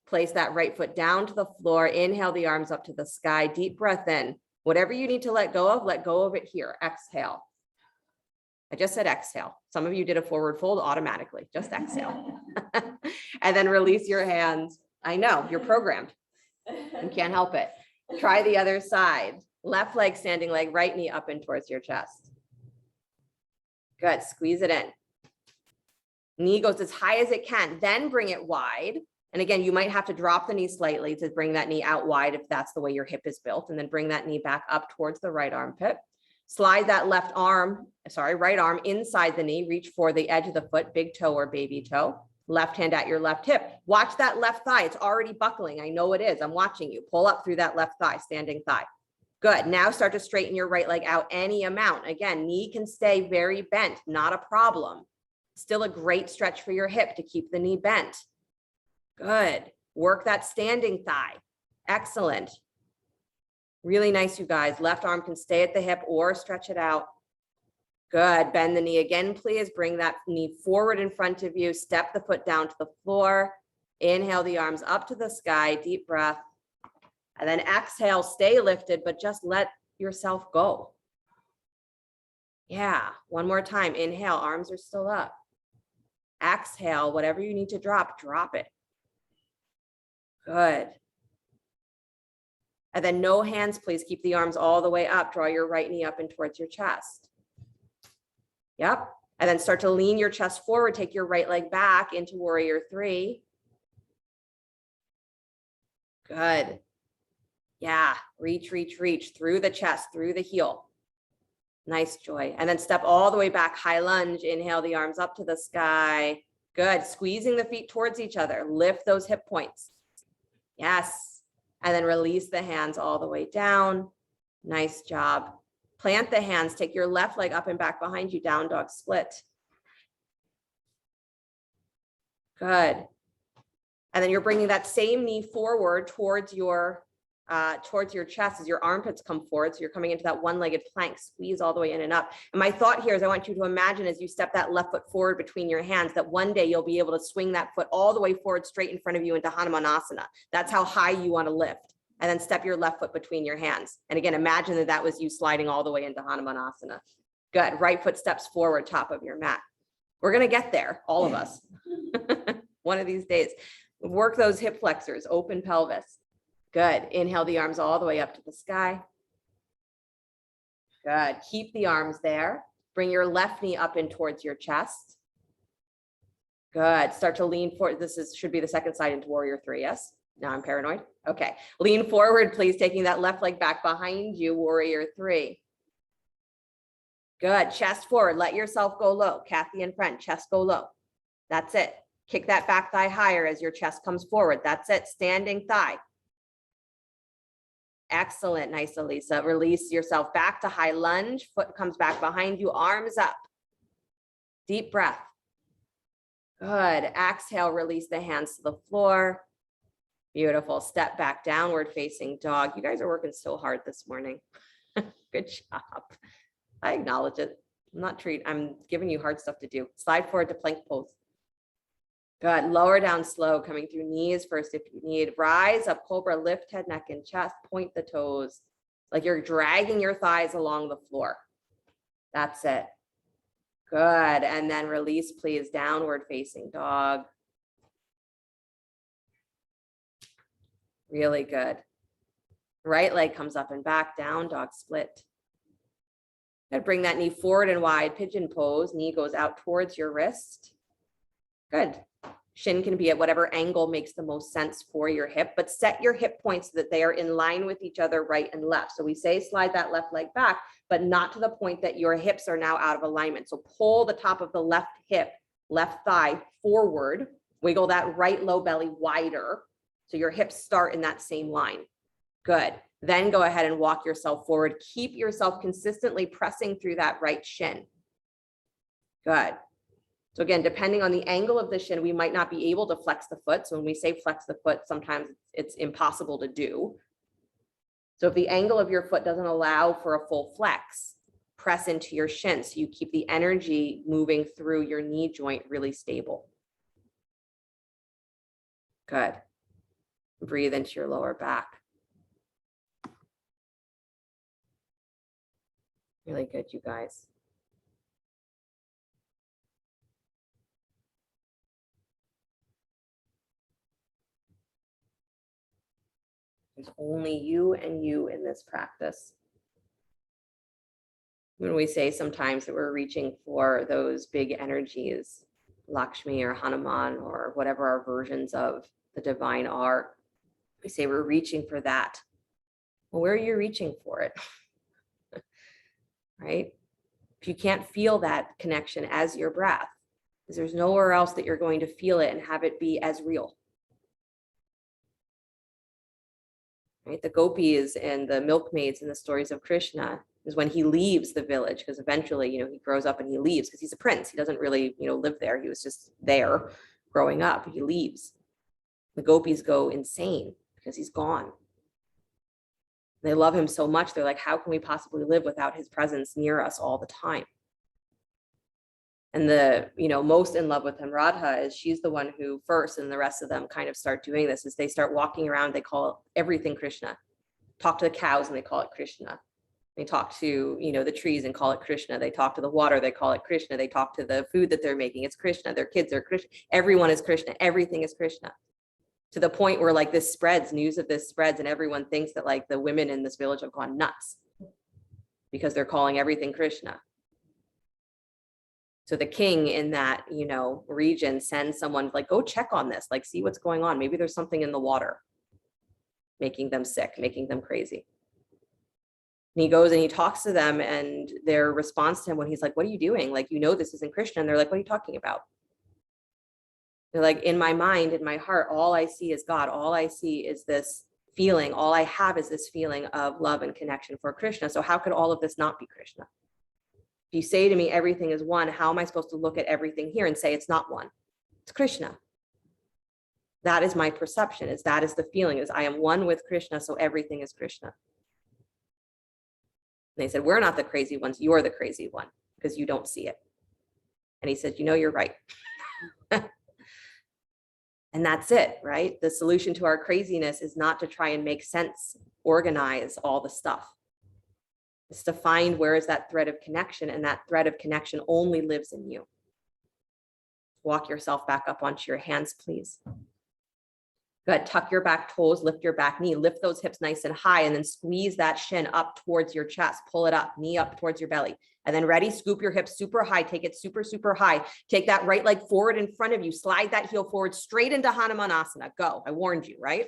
Place that right foot down to the floor. Inhale the arms up to the sky. Deep breath in. Whatever you need to let go of it here. Exhale. I just said exhale. Some of you did a forward fold automatically. Just exhale. And then release your hands. I know, you're programmed. You can't help it. Try the other side. Left leg, standing leg, right knee up and towards your chest. Good. Squeeze it in. Knee goes as high as it can. Then bring it wide. And again, you might have to drop the knee slightly to bring that knee out wide if that's the way your hip is built. And then bring that knee back up towards the right armpit. Slide that right arm inside the knee. Reach for the edge of the foot, big toe or baby toe. Left hand at your left hip. Watch that left thigh. It's already buckling. I know it is. I'm watching you. Pull up through that left thigh, standing thigh. Good. Now start to straighten your right leg out any amount. Again, knee can stay very bent. Not a problem. Still a great stretch for your hip to keep the knee bent. Good. Work that standing thigh. Excellent. Really nice, you guys. Left arm can stay at the hip or stretch it out. Good. Bend the knee again, please. Bring that knee forward in front of you. Step the foot down to the floor. Inhale the arms up to the sky. Deep breath. And then exhale, stay lifted, but just let yourself go. Yeah. One more time. Inhale, arms are still up. Exhale, whatever you need to drop, drop it. Good. And then no hands, please. Keep the arms all the way up. Draw your right knee up and towards your chest. Yep. And then start to lean your chest forward. Take your right leg back into warrior 3. Good. Yeah. Reach, reach, reach through the chest, through the heel. Nice, Joy. And then step all the way back. High lunge. Inhale the arms up to the sky. Good. Squeezing the feet towards each other. Lift those hip points. Yes. And then release the hands all the way down. Nice job. Plant the hands. Take your left leg up and back behind you. Down dog split. Good. And then you're bringing that same knee forward towards your chest as your armpits come forward. So you're coming into that one-legged plank, squeeze all the way in and up. And my thought here is I want you to imagine as you step that left foot forward between your hands, that one day you'll be able to swing that foot all the way forward straight in front of you into Hanumanasana. That's how high you want to lift. And then step your left foot between your hands. And again, imagine that that was you sliding all the way into Hanumanasana. Good. Right foot steps forward, top of your mat. We're going to get there, all of us. One of these days. Work those hip flexors, open pelvis. Good. Inhale the arms all the way up to the sky. Good. Keep the arms there. Bring your left knee up in towards your chest. Good. Start to lean forward. Should be the second side into warrior three. Yes. Now I'm paranoid. Okay. Lean forward, please. Taking that left leg back behind you. Warrior three. Good. Chest forward. Let yourself go low. Kathy and friend, chest go low. That's it. Kick that back thigh higher as your chest comes forward. That's it. Standing thigh. Excellent. Nice, Elisa. Release yourself back to high lunge. Foot comes back behind you. Arms up. Deep breath. Good. Exhale. Release the hands to the floor. Beautiful. Step back, downward facing dog. You guys are working so hard this morning. Good job. I acknowledge it. I'm giving you hard stuff to do. Slide forward to plank pose. Good. Lower down slow, coming through knees first if you need. Rise up, cobra, lift head, neck, and chest. Point the toes like you're dragging your thighs along the floor. That's it. Good. And then release, please. Downward facing dog. Really good. Right leg comes up and back, down dog split. Good. Bring that knee forward and wide, pigeon pose. Knee goes out towards your wrist. Good. Shin can be at whatever angle makes the most sense for your hip, but set your hip points so that they are in line with each other, right and left. So we say slide that left leg back, but not to the point that your hips are now out of alignment. So pull the top of the left hip, left thigh forward, wiggle that right low belly wider. So your hips start in that same line. Good. Then go ahead and walk yourself forward. Keep yourself consistently pressing through that right shin. Good. So again, depending on the angle of the shin, we might not be able to flex the foot. So when we say flex the foot, sometimes it's impossible to do. So if the angle of your foot doesn't allow for a full flex, press into your shin so you keep the energy moving through your knee joint really stable. Good. Breathe into your lower back. Really good, you guys. There's only you and you in this practice. When we say sometimes that we're reaching for those big energies, Lakshmi or Hanuman or whatever our versions of the divine are, we say we're reaching for that. Well, where are you reaching for it? Right? If you can't feel that connection as your breath, because there's nowhere else that you're going to feel it and have it be as real. Right? The gopis and the milkmaids in the stories of Krishna is when he leaves the village, because eventually, he grows up and he leaves because he's a prince. He doesn't really, live there. He was just there growing up. He leaves. The gopis go insane because he's gone. They love him so much. They're like, how can we possibly live without his presence near us all the time? And the, most in love with him, Radha, is she's the one who first, and the rest of them kind of start doing this, is they start walking around, they call everything Krishna. Talk to the cows and they call it Krishna. They talk to, the trees and call it Krishna. They talk to the water, they call it Krishna. They talk to the food that they're making, it's Krishna. Their kids are Krishna. Everyone is Krishna. Everything is Krishna. To the point where this spreads, news of this spreads, and everyone thinks that the women in this village have gone nuts because they're calling everything Krishna. So the king in that, region sends someone go check on this, see what's going on. Maybe there's something in the water making them sick, making them crazy. And he goes and he talks to them, and their response to him when he's like, what are you doing? This isn't Krishna. And they're like, what are you talking about? Like in my mind, in my heart, all I see is God. All I see is this feeling. All I have is this feeling of love and connection for Krishna. So how could all of this not be Krishna? If you say to me, everything is one, how am I supposed to look at everything here and say it's not one? It's Krishna. That is my perception, is that is the feeling, is I am one with Krishna, so everything is Krishna. And they said, we're not the crazy ones, you're the crazy one, because you don't see it. And he said, you're right. And that's it, right? The solution to our craziness is not to try and make sense, organize all the stuff. It's to find where is that thread of connection, and that thread of connection only lives in you. Walk yourself back up onto your hands, please. Good. Tuck your back toes, lift your back knee, lift those hips nice and high, and then squeeze that shin up towards your chest. Pull it up, knee up towards your belly. And then ready, scoop your hips super high. Take it super, super high. Take that right leg forward in front of you. Slide that heel forward straight into Hanumanasana. Go. I warned you, right?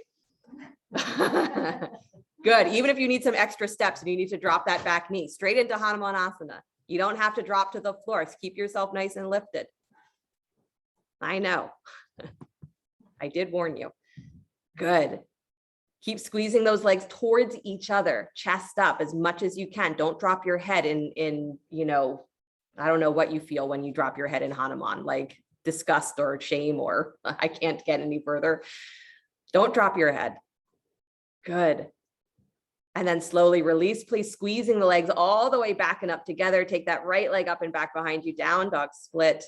Good. Even if you need some extra steps and you need to drop that back knee, straight into Hanumanasana. You don't have to drop to the floor. Just keep yourself nice and lifted. I know. I did warn you. Good. Keep squeezing those legs towards each other, chest up as much as you can. Don't drop your head in, I don't know what you feel when you drop your head in Hanuman, like disgust or shame, or I can't get any further. Don't drop your head. Good. And then slowly release, please, squeezing the legs all the way back and up together. Take that right leg up and back behind you, down dog split.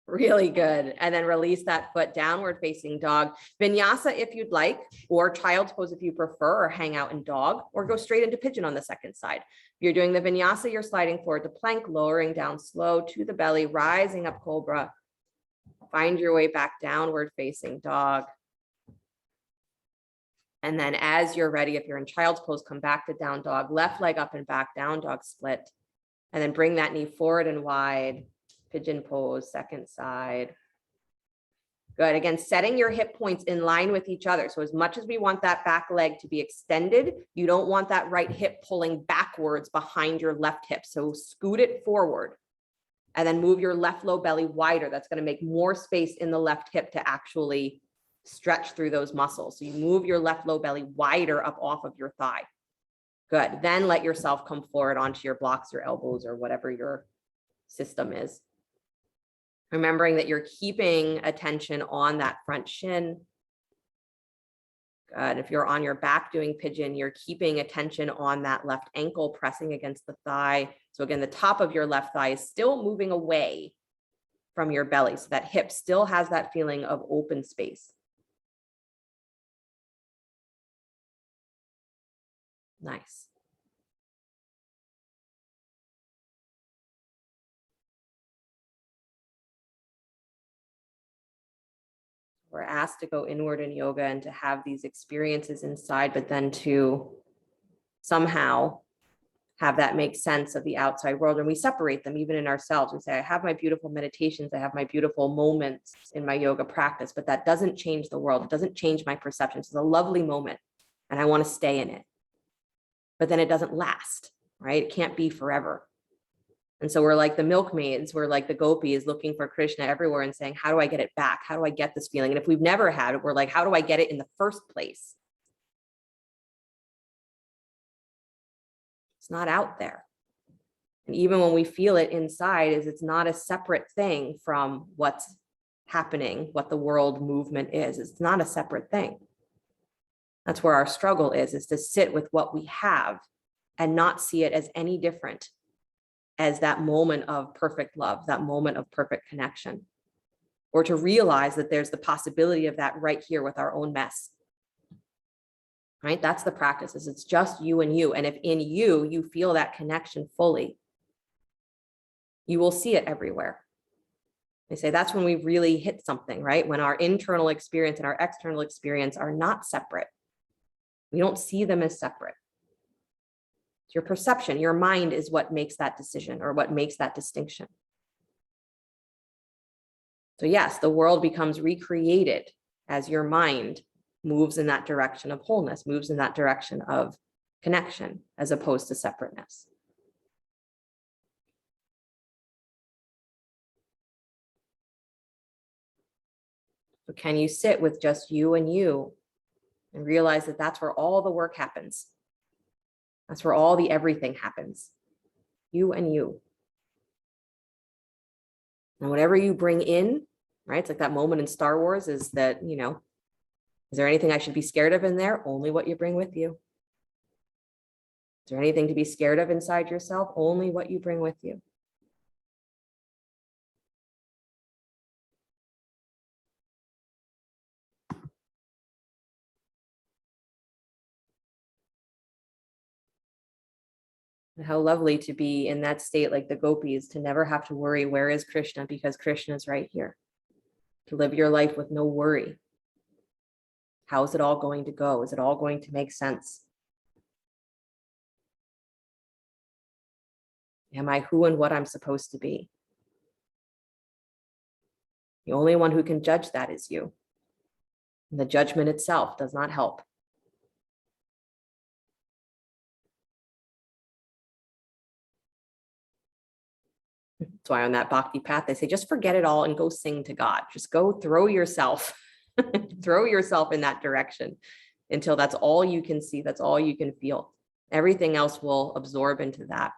Really good. And then release that foot, downward facing dog. Vinyasa if you'd like, or child's pose if you prefer, or hang out in dog, or go straight into pigeon on the second side. If you're doing the vinyasa, you're sliding forward to plank, lowering down slow to the belly, rising up cobra. Find your way back downward facing dog. And then as you're ready, if you're in child's pose, come back to down dog, left leg up and back, down dog split. And then bring that knee forward and wide. Pigeon pose, second side. Good. Again, setting your hip points in line with each other. So as much as we want that back leg to be extended, you don't want that right hip pulling backwards behind your left hip. So scoot it forward and then move your left low belly wider. That's going to make more space in the left hip to actually stretch through those muscles. So you move your left low belly wider up off of your thigh. Good. Then let yourself come forward onto your blocks, your elbows, or whatever your system is. Remembering that you're keeping attention on that front shin. Good. If you're on your back doing pigeon, you're keeping attention on that left ankle pressing against the thigh. So again, the top of your left thigh is still moving away from your belly. So that hip still has that feeling of open space. Nice. We're asked to go inward in yoga and to have these experiences inside, but then to somehow have that make sense of the outside world. And we separate them even in ourselves. We say, I have my beautiful meditations, I have my beautiful moments in my yoga practice, but that doesn't change the world. It doesn't change my perceptions. It's a lovely moment and I want to stay in it, but then it doesn't last, right? It can't be forever. And so we're like the milkmaids, we're like the gopis looking for Krishna everywhere and saying, how do I get it back? How do I get this feeling? And if we've never had it, we're like, how do I get it in the first place? It's not out there. And even when we feel it inside, it's not a separate thing from what's happening, what the world movement is. It's not a separate thing. That's where our struggle is to sit with what we have and not see it as any different as that moment of perfect love, that moment of perfect connection, or to realize that there's the possibility of that right here with our own mess, right? That's the practice, is it's just you and you. And if in you, you feel that connection fully, you will see it everywhere. They say that's when we really hit something, right? When our internal experience and our external experience are not separate. We don't see them as separate. Your perception, your mind is what makes that decision or what makes that distinction. So yes, the world becomes recreated as your mind moves in that direction of wholeness, moves in that direction of connection, as opposed to separateness. So can you sit with just you and realize that that's where all the work happens? That's where all the everything happens. You and you. And whatever you bring in, right? It's like that moment in Star Wars is that, is there anything I should be scared of in there? Only what you bring with you. Is there anything to be scared of inside yourself? Only what you bring with you. And how lovely to be in that state like the gopis, to never have to worry, where is Krishna? Because Krishna is right here. To live your life with no worry. How is it all going to go? Is it all going to make sense? Am I who and what I'm supposed to be? The only one who can judge that is you. And the judgment itself does not help. That's why on that bhakti path, they say, just forget it all and go sing to God. Just go throw yourself, throw yourself in that direction until that's all you can see. That's all you can feel. Everything else will absorb into that.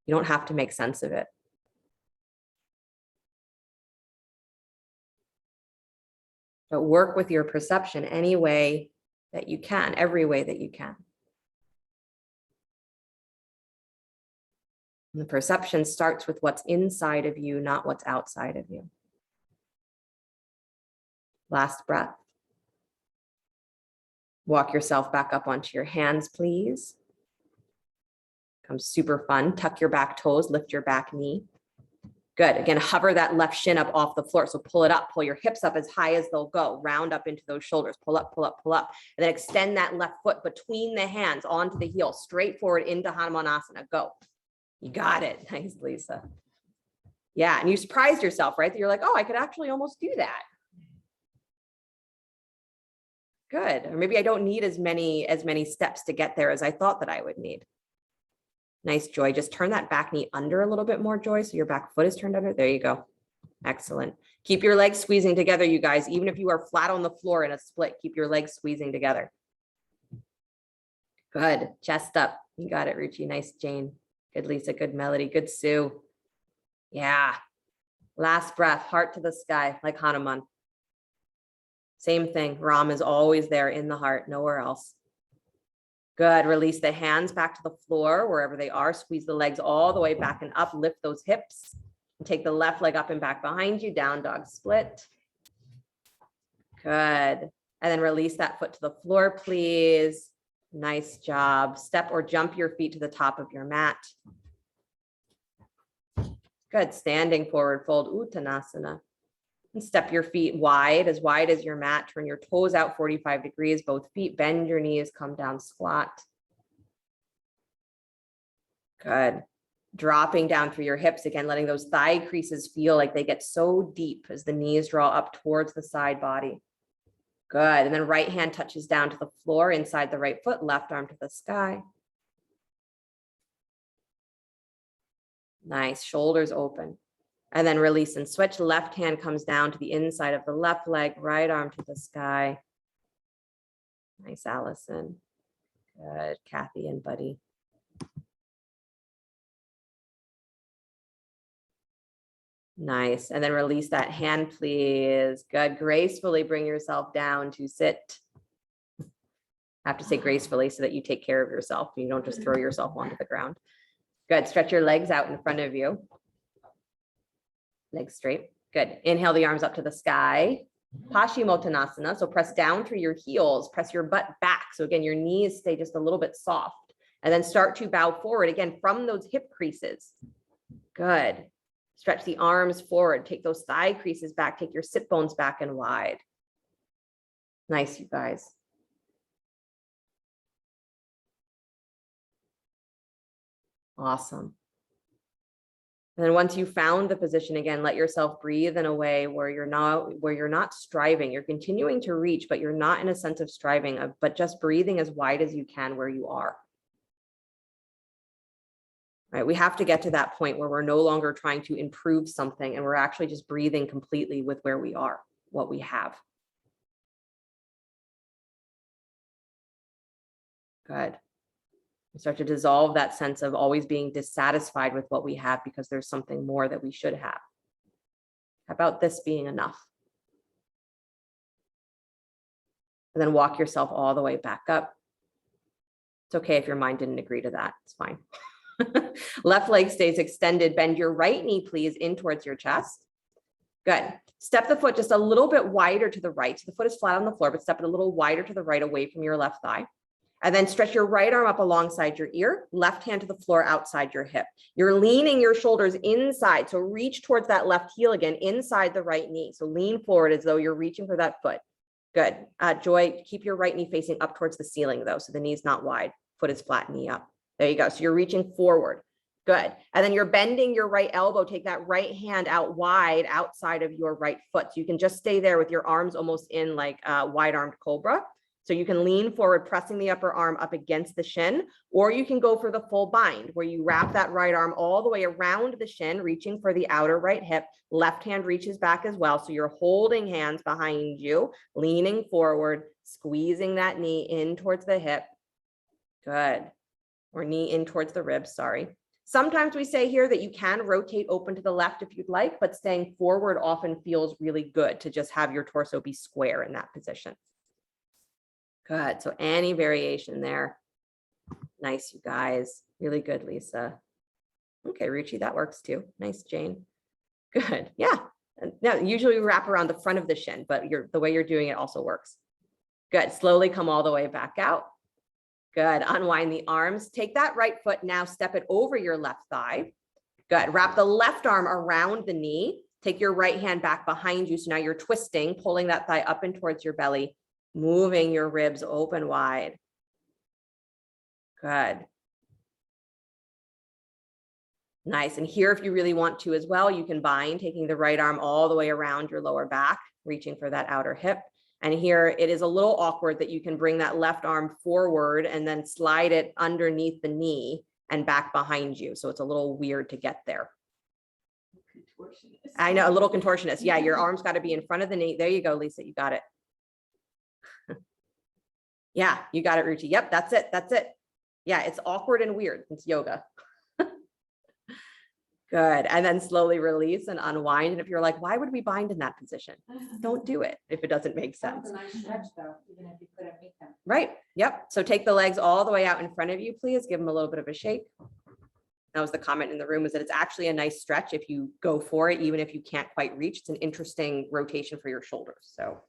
You don't have to make sense of it. But work with your perception any way that you can, every way that you can. And the perception starts with what's inside of you, not what's outside of you. Last breath. Walk yourself back up onto your hands, please. Becomes super fun. Tuck your back toes, lift your back knee. Good. Again, hover that left shin up off the floor. So pull it up, pull your hips up as high as they'll go. Round up into those shoulders. Pull up, pull up, pull up. And then extend that left foot between the hands onto the heel, straight forward into Hanumanasana. Go. You got it. Nice, Lisa. Yeah. And you surprised yourself, right? That you're like, oh, I could actually almost do that. Good. Or maybe I don't need as many steps to get there as I thought that I would need. Nice, Joy. Just turn that back knee under a little bit more, Joy. So your back foot is turned under. There you go. Excellent. Keep your legs squeezing together, you guys. Even if you are flat on the floor in a split, keep your legs squeezing together. Good. Chest up. You got it, Ruchi. Nice, Jane. Good, Lisa. Good, Melody. Good, Sue. Yeah. Last breath. Heart to the sky, like Hanuman. Same thing. Ram is always there in the heart, nowhere else. Good. Release the hands back to the floor, wherever they are. Squeeze the legs all the way back and up. Lift those hips. And take the left leg up and back behind you. Down dog split. Good. And then release that foot to the floor, please. Nice job. Step or jump your feet to the top of your mat. Good. Standing forward fold, Uttanasana. And step your feet wide as your mat. Turn your toes out 45 degrees, both feet. Bend your knees, come down squat. Good. Dropping down through your hips again, letting those thigh creases feel like they get so deep as the knees draw up towards the side body. Good. And then right hand touches down to the floor inside the right foot, left arm to the sky. Nice. Shoulders open. And then release and switch. Left hand comes down to the inside of the left leg, right arm to the sky. Nice, Allison. Good, Kathy and Buddy. Nice. And then release that hand, please. Good. Gracefully bring yourself down to sit. I have to say gracefully so that you take care of yourself. You don't just throw yourself onto the ground. Good. Stretch your legs out in front of you. Legs straight. Good. Inhale the arms up to the sky. Hashimotonasana. So press down through your heels. Press your butt back. So again, your knees stay just a little bit soft. And then start to bow forward again from those hip creases. Good. Stretch the arms forward. Take those thigh creases back. Take your sit bones back and wide. Nice, you guys. Awesome. And then once you found the position again, let yourself breathe in a way where you're not striving. You're continuing to reach, but you're not in a sense of striving, but just breathing as wide as you can where you are. Right? We have to get to that point where we're no longer trying to improve something and we're actually just breathing completely with where we are. what we have. Good. We start to dissolve that sense of always being dissatisfied with what we have because there's something more that we should have. How about this being enough? And then walk yourself all the way back up. It's okay if your mind didn't agree to that. It's fine. Left leg stays extended. Bend your right knee, please, in towards your chest. Good. Step the foot just a little bit wider to the right. So the foot is flat on the floor, but step it a little wider to the right away from your left thigh. And then stretch your right arm up alongside your ear, left hand to the floor outside your hip. You're leaning your shoulders inside. So reach towards that left heel again, inside the right knee. So lean forward as though you're reaching for that foot. Good. Joy, keep your right knee facing up towards the ceiling though. So the knee's not wide, foot is flat, knee up. There you go. So you're reaching forward. Good. And then you're bending your right elbow. Take that right hand out wide outside of your right foot. So you can just stay there with your arms almost in like a wide-armed cobra. So you can lean forward, pressing the upper arm up against the shin, or you can go for the full bind where you wrap that right arm all the way around the shin, reaching for the outer right hip. Left hand reaches back as well. So you're holding hands behind you, leaning forward, squeezing that knee in towards the hip. Good. Or knee in towards the ribs, sorry. Sometimes we say here that you can rotate open to the left if you'd like, but staying forward often feels really good to just have your torso be square in that position. Good. So any variation there. Nice, you guys. Really good, Lisa. Okay, Ruchi, that works too. Nice, Jane. Good. Yeah. And now usually we wrap around the front of the shin, but the way you're doing it also works. Good. Slowly come all the way back out. Good. Unwind the arms. Take that right foot now, step it over your left thigh. Good. Wrap the left arm around the knee. Take your right hand back behind you. So now you're twisting, pulling that thigh up and towards your belly, moving your ribs open wide. Good. Nice. And here, if you really want to as well, you can bind, taking the right arm all the way around your lower back, reaching for that outer hip. And here it is a little awkward that you can bring that left arm forward and then slide it underneath the knee and back behind you. So it's a little weird to get there. I know, a little contortionist. Yeah, your arm's got to be in front of the knee. There you go, Lisa, you got it. Yeah, you got it, Ruchi. Yep, that's it. That's it. Yeah, it's awkward and weird. It's yoga. Good. And then slowly release and unwind. And if you're like, why would we bind in that position? Don't do it if it doesn't make sense. That's a nice stretch though, even if you couldn't meet them. Right. Yep. So take the legs all the way out in front of you, please. Give them a little bit of a shake. That was the comment in the room, is that it's actually a nice stretch if you go for it, even if you can't quite reach. It's an interesting rotation for your shoulders. So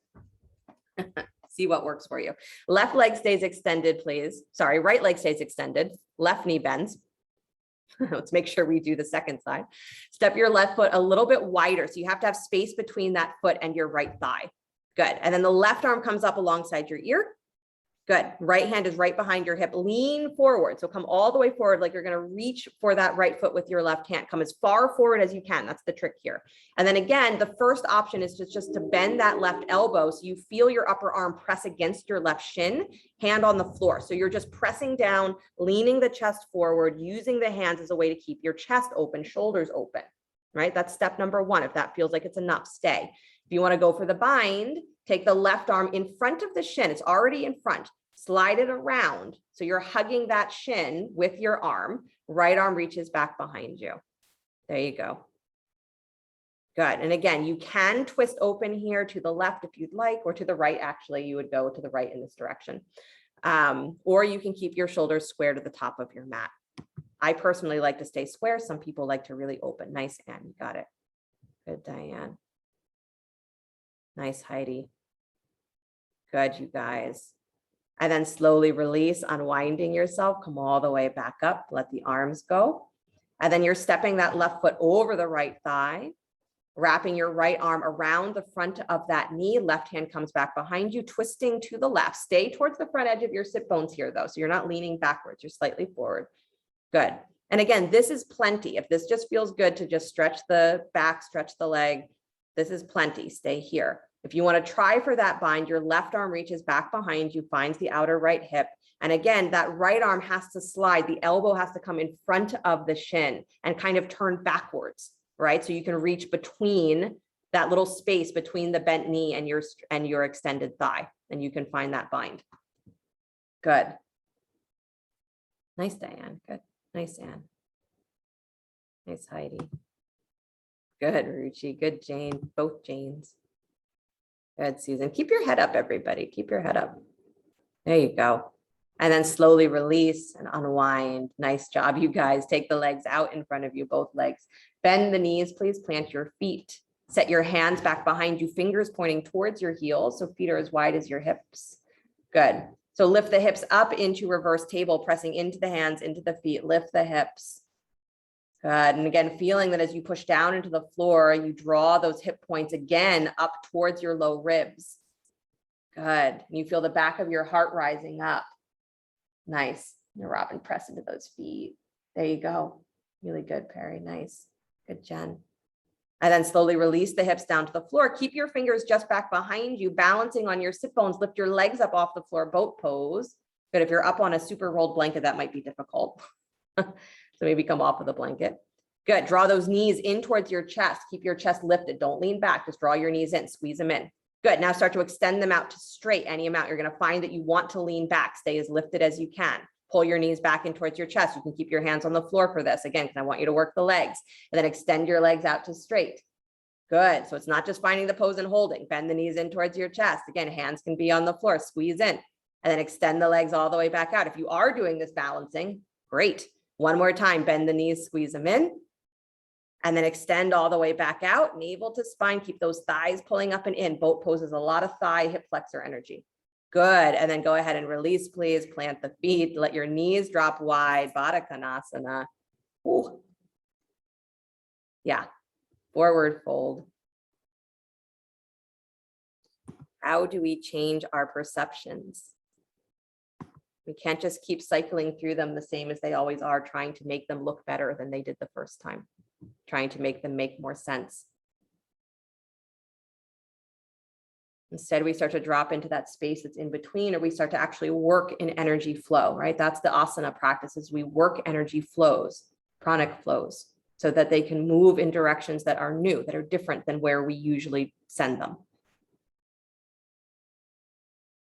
see what works for you. Left leg stays extended, please. Sorry, right leg stays extended. Left knee bends. Let's make sure we do the second side. Step your left foot a little bit wider. So you have to have space between that foot and your right thigh. Good. And then the left arm comes up alongside your ear. Good. Right hand is right behind your hip. Lean forward. So come all the way forward like you're going to reach for that right foot with your left hand. Come as far forward as you can. That's the trick here. And then again, the first option is just to bend that left elbow so you feel your upper arm press against your left shin, hand on the floor. So you're just pressing down, leaning the chest forward, using the hands as a way to keep your chest open, shoulders open, right? That's step number one. If that feels like it's enough, stay. If you want to go for the bind, take the left arm in front of the shin. It's already in front. Slide it around. So you're hugging that shin with your arm. Right arm reaches back behind you. There you go. Good. And again, you can twist open here to the left if you'd like, or to the right. Actually, you would go to the right in this direction. Or you can keep your shoulders square to the top of your mat. I personally like to stay square. Some people like to really open. Nice, Anne. You got it. Good, Diane. Nice, Heidi. Good, you guys. And then slowly release, unwinding yourself. Come all the way back up. Let the arms go. And then you're stepping that left foot over the right thigh, wrapping your right arm around the front of that knee. Left hand comes back behind you, twisting to the left. Stay towards the front edge of your sit bones here, though. So you're not leaning backwards. You're slightly forward. Good. And again, this is plenty. If this just feels good to just stretch the back, stretch the leg, this is plenty. Stay here. If you want to try for that bind, your left arm reaches back behind you, finds the outer right hip. And again, that right arm has to slide. The elbow has to come in front of the shin and kind of turn backwards, right? So you can reach between that little space between the bent knee and your extended thigh. And you can find that bind. Good. Nice, Diane. Good. Nice, Anne. Nice, Heidi. Good, Ruchi. Good, Jane. Both Janes. Good, Susan. Keep your head up, everybody. Keep your head up. There you go. And then slowly release and unwind. Nice job, you guys. Take the legs out in front of you, both legs. Bend the knees, please. Plant your feet. Set your hands back behind you, fingers pointing towards your heels. So feet are as wide as your hips. Good. So lift the hips up into reverse table, pressing into the hands, into the feet. Lift the hips. Good. And again, feeling that as you push down into the floor, you draw those hip points again up towards your low ribs. Good. And you feel the back of your heart rising up. Nice. And Robin, press into those feet. There you go. Really good, Perry. Nice. Good, Jen. And then slowly release the hips down to the floor. Keep your fingers just back behind you, balancing on your sit bones. Lift your legs up off the floor, boat pose. But if you're up on a super rolled blanket, that might be difficult. So maybe come off of the blanket. Good. Draw those knees in towards your chest. Keep your chest lifted. Don't lean back. Just draw your knees in. Squeeze them in. Good. Now start to extend them out to straight, any amount. You're going to find that you want to lean back. Stay as lifted as you can. Pull your knees back in towards your chest. You can keep your hands on the floor for this. Again, because I want you to work the legs. And then extend your legs out to straight. Good. So it's not just finding the pose and holding. Bend the knees in towards your chest. Again, hands can be on the floor. Squeeze in. And then extend the legs all the way back out. If you are doing this balancing, great. One more time. Bend the knees, squeeze them in. And then extend all the way back out. Navel to spine. Keep those thighs pulling up and in. Boat pose is a lot of thigh hip flexor energy. Good. And then go ahead and release, please. Plant the feet. Let your knees drop wide. Trikonasana. Ooh. Yeah. Forward fold. How do we change our perceptions? We can't just keep cycling through them the same as they always are, trying to make them look better than they did the first time, trying to make them make more sense. Instead, we start to drop into that space that's in between, or we start to actually work in energy flow, right? That's the asana practices. We work energy flows, pranic flows, so that they can move in directions that are new, that are different than where we usually send them.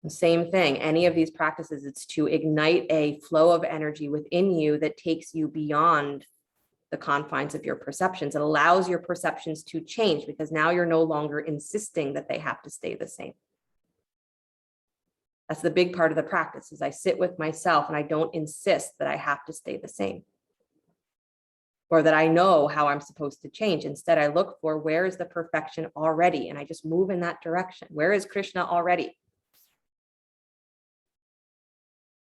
The same thing, any of these practices, it's to ignite a flow of energy within you that takes you beyond the confines of your perceptions. It allows your perceptions to change because now you're no longer insisting that they have to stay the same. That's the big part of the practice, is I sit with myself and I don't insist that I have to stay the same, or that I know how I'm supposed to change. Instead, I look for where is the perfection already, and I just move in that direction. Where is Krishna already?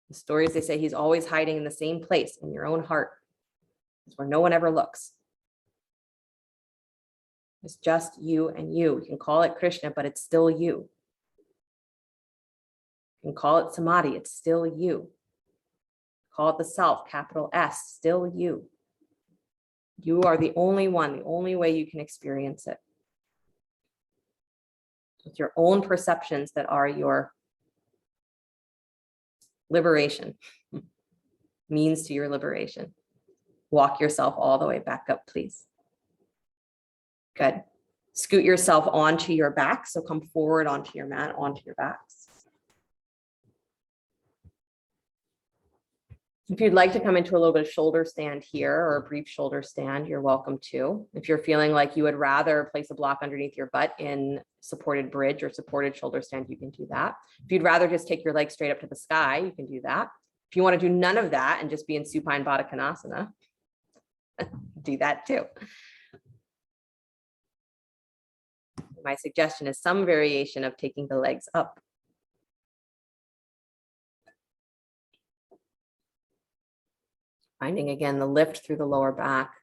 The stories, they say he's always hiding in the same place, in your own heart. It's where no one ever looks. It's just you and you. You can call it Krishna, but it's still you. You can call it Samadhi, it's still you. Call it the self, capital S, still you. You are the only one, the only way you can experience it. It's your own perceptions that are your liberation, means to your liberation. Walk yourself all the way back up, please. Good. Scoot yourself onto your back. So come forward onto your mat, onto your backs. If you'd like to come into a little bit of shoulder stand here, or a brief shoulder stand, you're welcome to. If you're feeling like you would rather place a block underneath your butt in supported bridge or supported shoulder stand, you can do that. If you'd rather just take your legs straight up to the sky, you can do that. If you want to do none of that and just be in supine Baddha Konasana, do that too. My suggestion is some variation of taking the legs up. Finding again the lift through the lower back.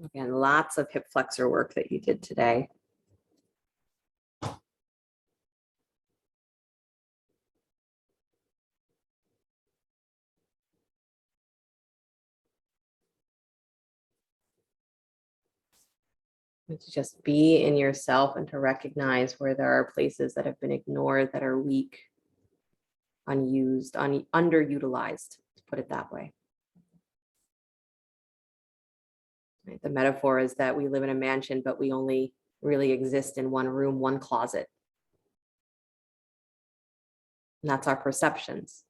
Again, lots of hip flexor work that you did today. To just be in yourself and to recognize where there are places that have been ignored, that are weak, unused, underutilized. put it that way. Right? The metaphor is that we live in a mansion, but we only really exist in one room, one closet. And that's our perceptions.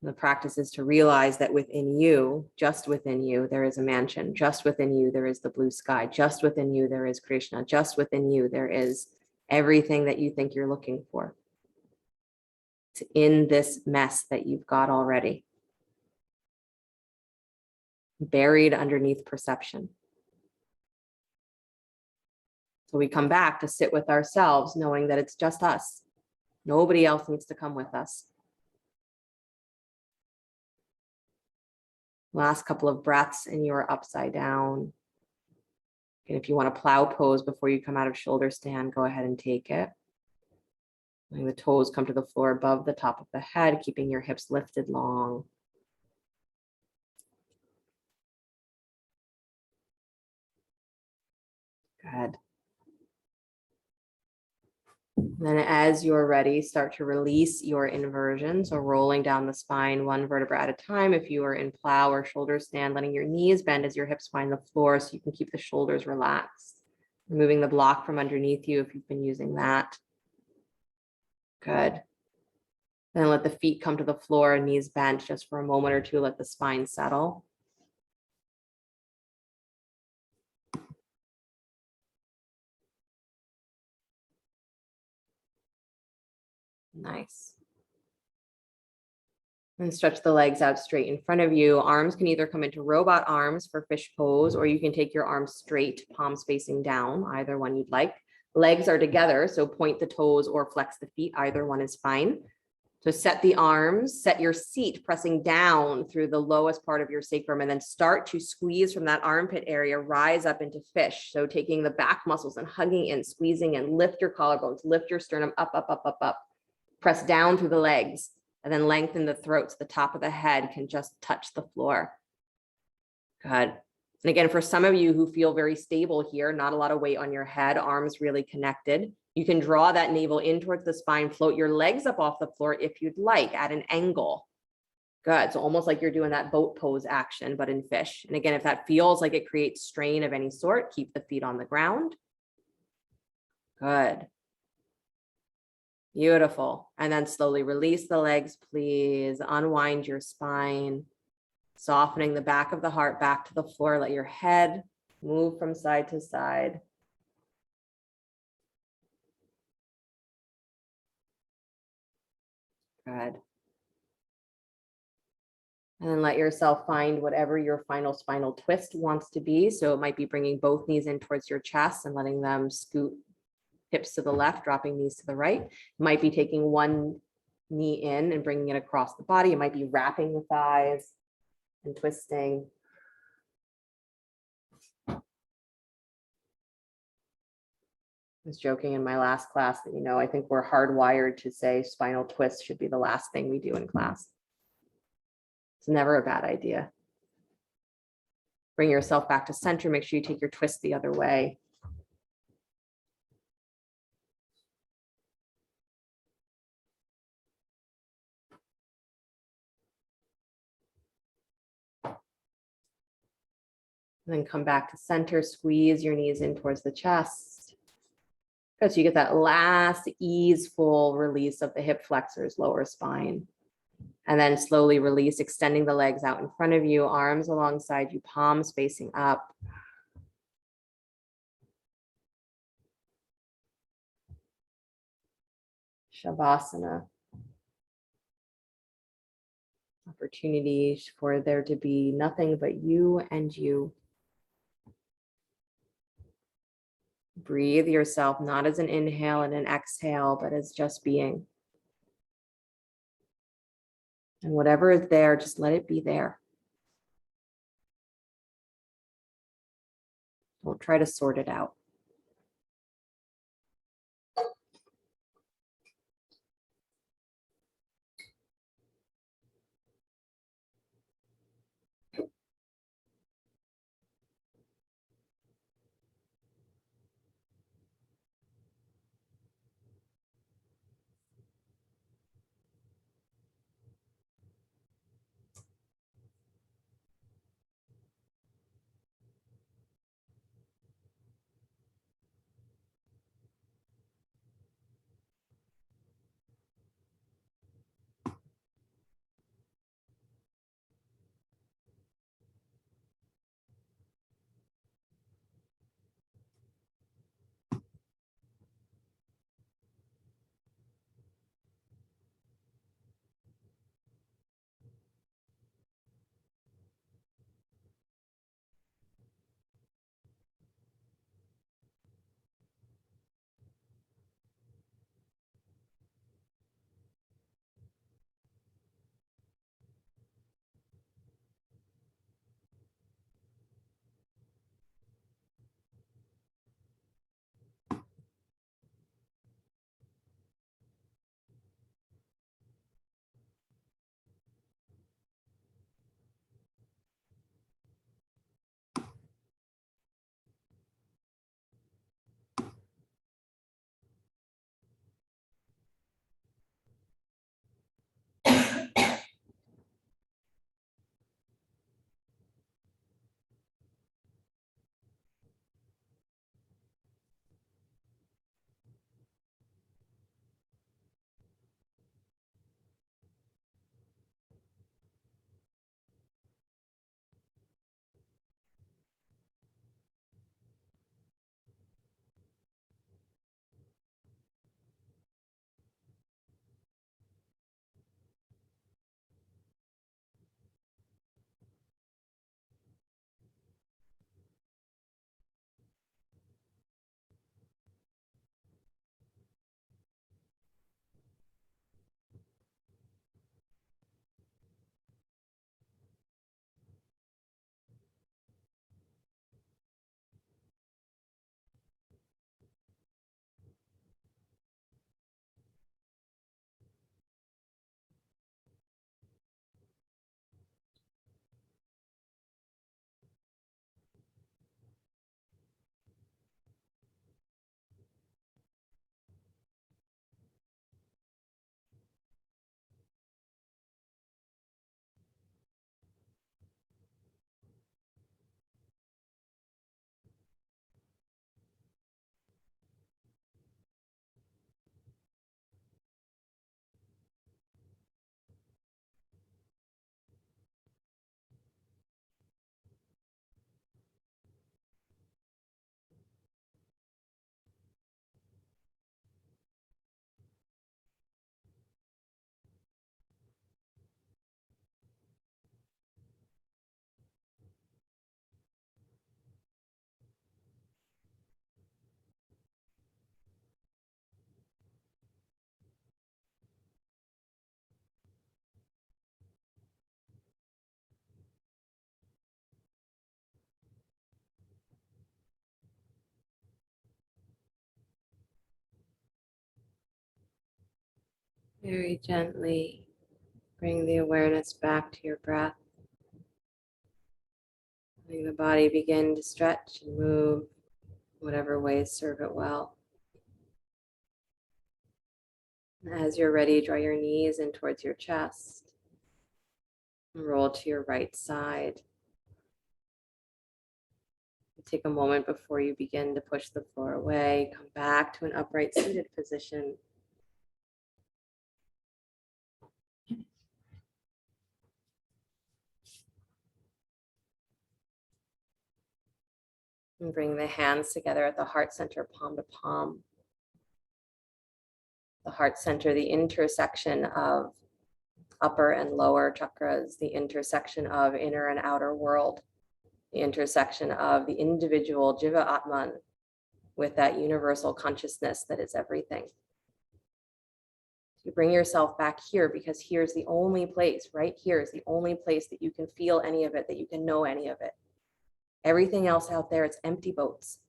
The practice is to realize that within you, just within you, there is a mansion. Just within you, there is the blue sky. Just within you, there is Krishna. Just within you, there is everything that you think you're looking for. It's in this mess that you've got already, buried underneath perception. So we come back to sit with ourselves, knowing that it's just us. Nobody else needs to come with us. Last couple of breaths and you are upside down. And if you want to plow pose before you come out of shoulder stand, go ahead and take it. Letting the toes come to the floor above the top of the head, keeping your hips lifted long. Good. Then as you're ready, start to release your inversion. So rolling down the spine, one vertebra at a time. If you are in plow or shoulder stand, letting your knees bend as your hips find the floor so you can keep the shoulders relaxed. Removing the block from underneath you if you've been using that. Good. Then let the feet come to the floor, knees bent just for a moment or two. Let the spine settle. Nice. And stretch the legs out straight in front of you. Arms can either come into robot arms for fish pose, or you can take your arms straight, palms facing down, either one you'd like. Legs are together, so point the toes or flex the feet. Either one is fine. So set the arms, set your seat pressing down through the lowest part of your sacrum, and then start to squeeze from that armpit area, rise up into fish. So taking the back muscles and hugging in, squeezing in, lift your collarbones, lift your sternum up, up, up, up, up. Press down through the legs and then lengthen the throat so the top of the head can just touch the floor. Good. And again, for some of you who feel very stable here, not a lot of weight on your head, arms really connected, you can draw that navel in towards the spine, float your legs up off the floor if you'd like at an angle. Good. So almost like you're doing that boat pose action, but in fish. And again, if that feels like it creates strain of any sort, keep the feet on the ground. Good. Beautiful. And then slowly release the legs, please. Unwind your spine, softening the back of the heart back to the floor. Let your head move from side to side. Good. And then let yourself find whatever your final spinal twist wants to be. So it might be bringing both knees in towards your chest and letting them scoot hips to the left, dropping knees to the right. It might be taking one knee in and bringing it across the body. It might be wrapping the thighs and twisting. I was joking in my last class that, I think we're hardwired to say spinal twist should be the last thing we do in class. It's never a bad idea. Bring yourself back to center. Make sure you take your twist the other way. And then come back to center, squeeze your knees in towards the chest. Good, so you get that last easeful release of the hip flexors, lower spine. And then slowly release, extending the legs out in front of you, arms alongside you, palms facing up. Shavasana. Opportunity for there to be nothing but you and you. Breathe yourself, not as an inhale and an exhale, but as just being. And whatever is there, just let it be there. Don't try to sort it out. Very gently bring the awareness back to your breath. Letting the body begin to stretch and move, whatever ways serve it well. And as you're ready, draw your knees in towards your chest. And roll to your right side. Take a moment before you begin to push the floor away. Come back to an upright seated position. And bring the hands together at the heart center, palm to palm. The heart center, the intersection of upper and lower chakras, the intersection of inner and outer world, the intersection of the individual Jiva Atman with that universal consciousness that is everything. You bring yourself back here because here's the only place, right here is the only place that you can feel any of it, that you can know any of it. Everything else out there, it's empty boats.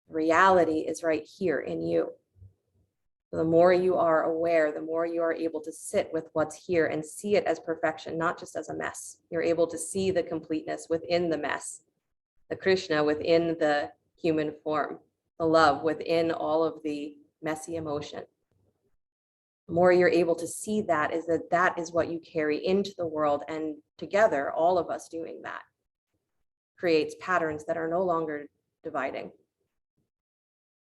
Reality is right here in you. The more you are aware, the more you are able to sit with what's here and see it as perfection, not just as a mess. You're able to see the completeness within the mess, the Krishna within the human form, the love within all of the messy emotion. The more you're able to see that is what you carry into the world, and together, all of us doing that creates patterns that are no longer dividing.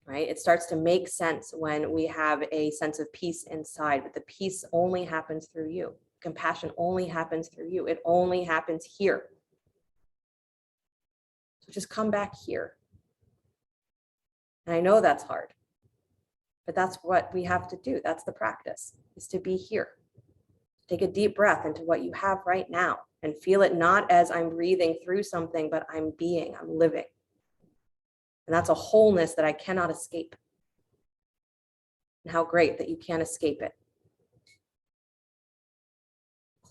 Right? It starts to make sense when we have a sense of peace inside, but the peace only happens through you. Compassion only happens through you. It only happens here. So just come back here. And I know that's hard, but that's what we have to do. That's the practice, is to be here. Take a deep breath into what you have right now and feel it not as I'm breathing through something, but I'm being, I'm living. And that's a wholeness that I cannot escape. And how great that you can't escape it.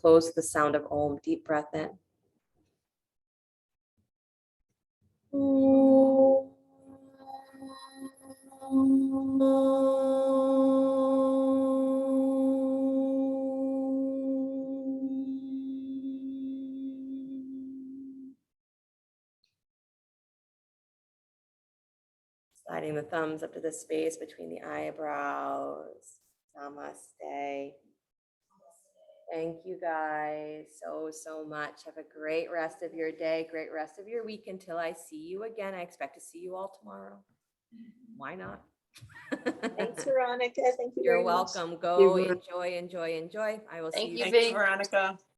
Close the sound of Om, deep breath in. Sliding the thumbs up to the space between the eyebrows. Namaste. Thank you guys so much. Have a great rest of your day, great rest of your week until I see you again. I expect to see you all tomorrow. Why not? Thanks, Veronica. Thank you You're very much. welcome. Go enjoy. I will see Thank you. you, soon. Vee. Veronica.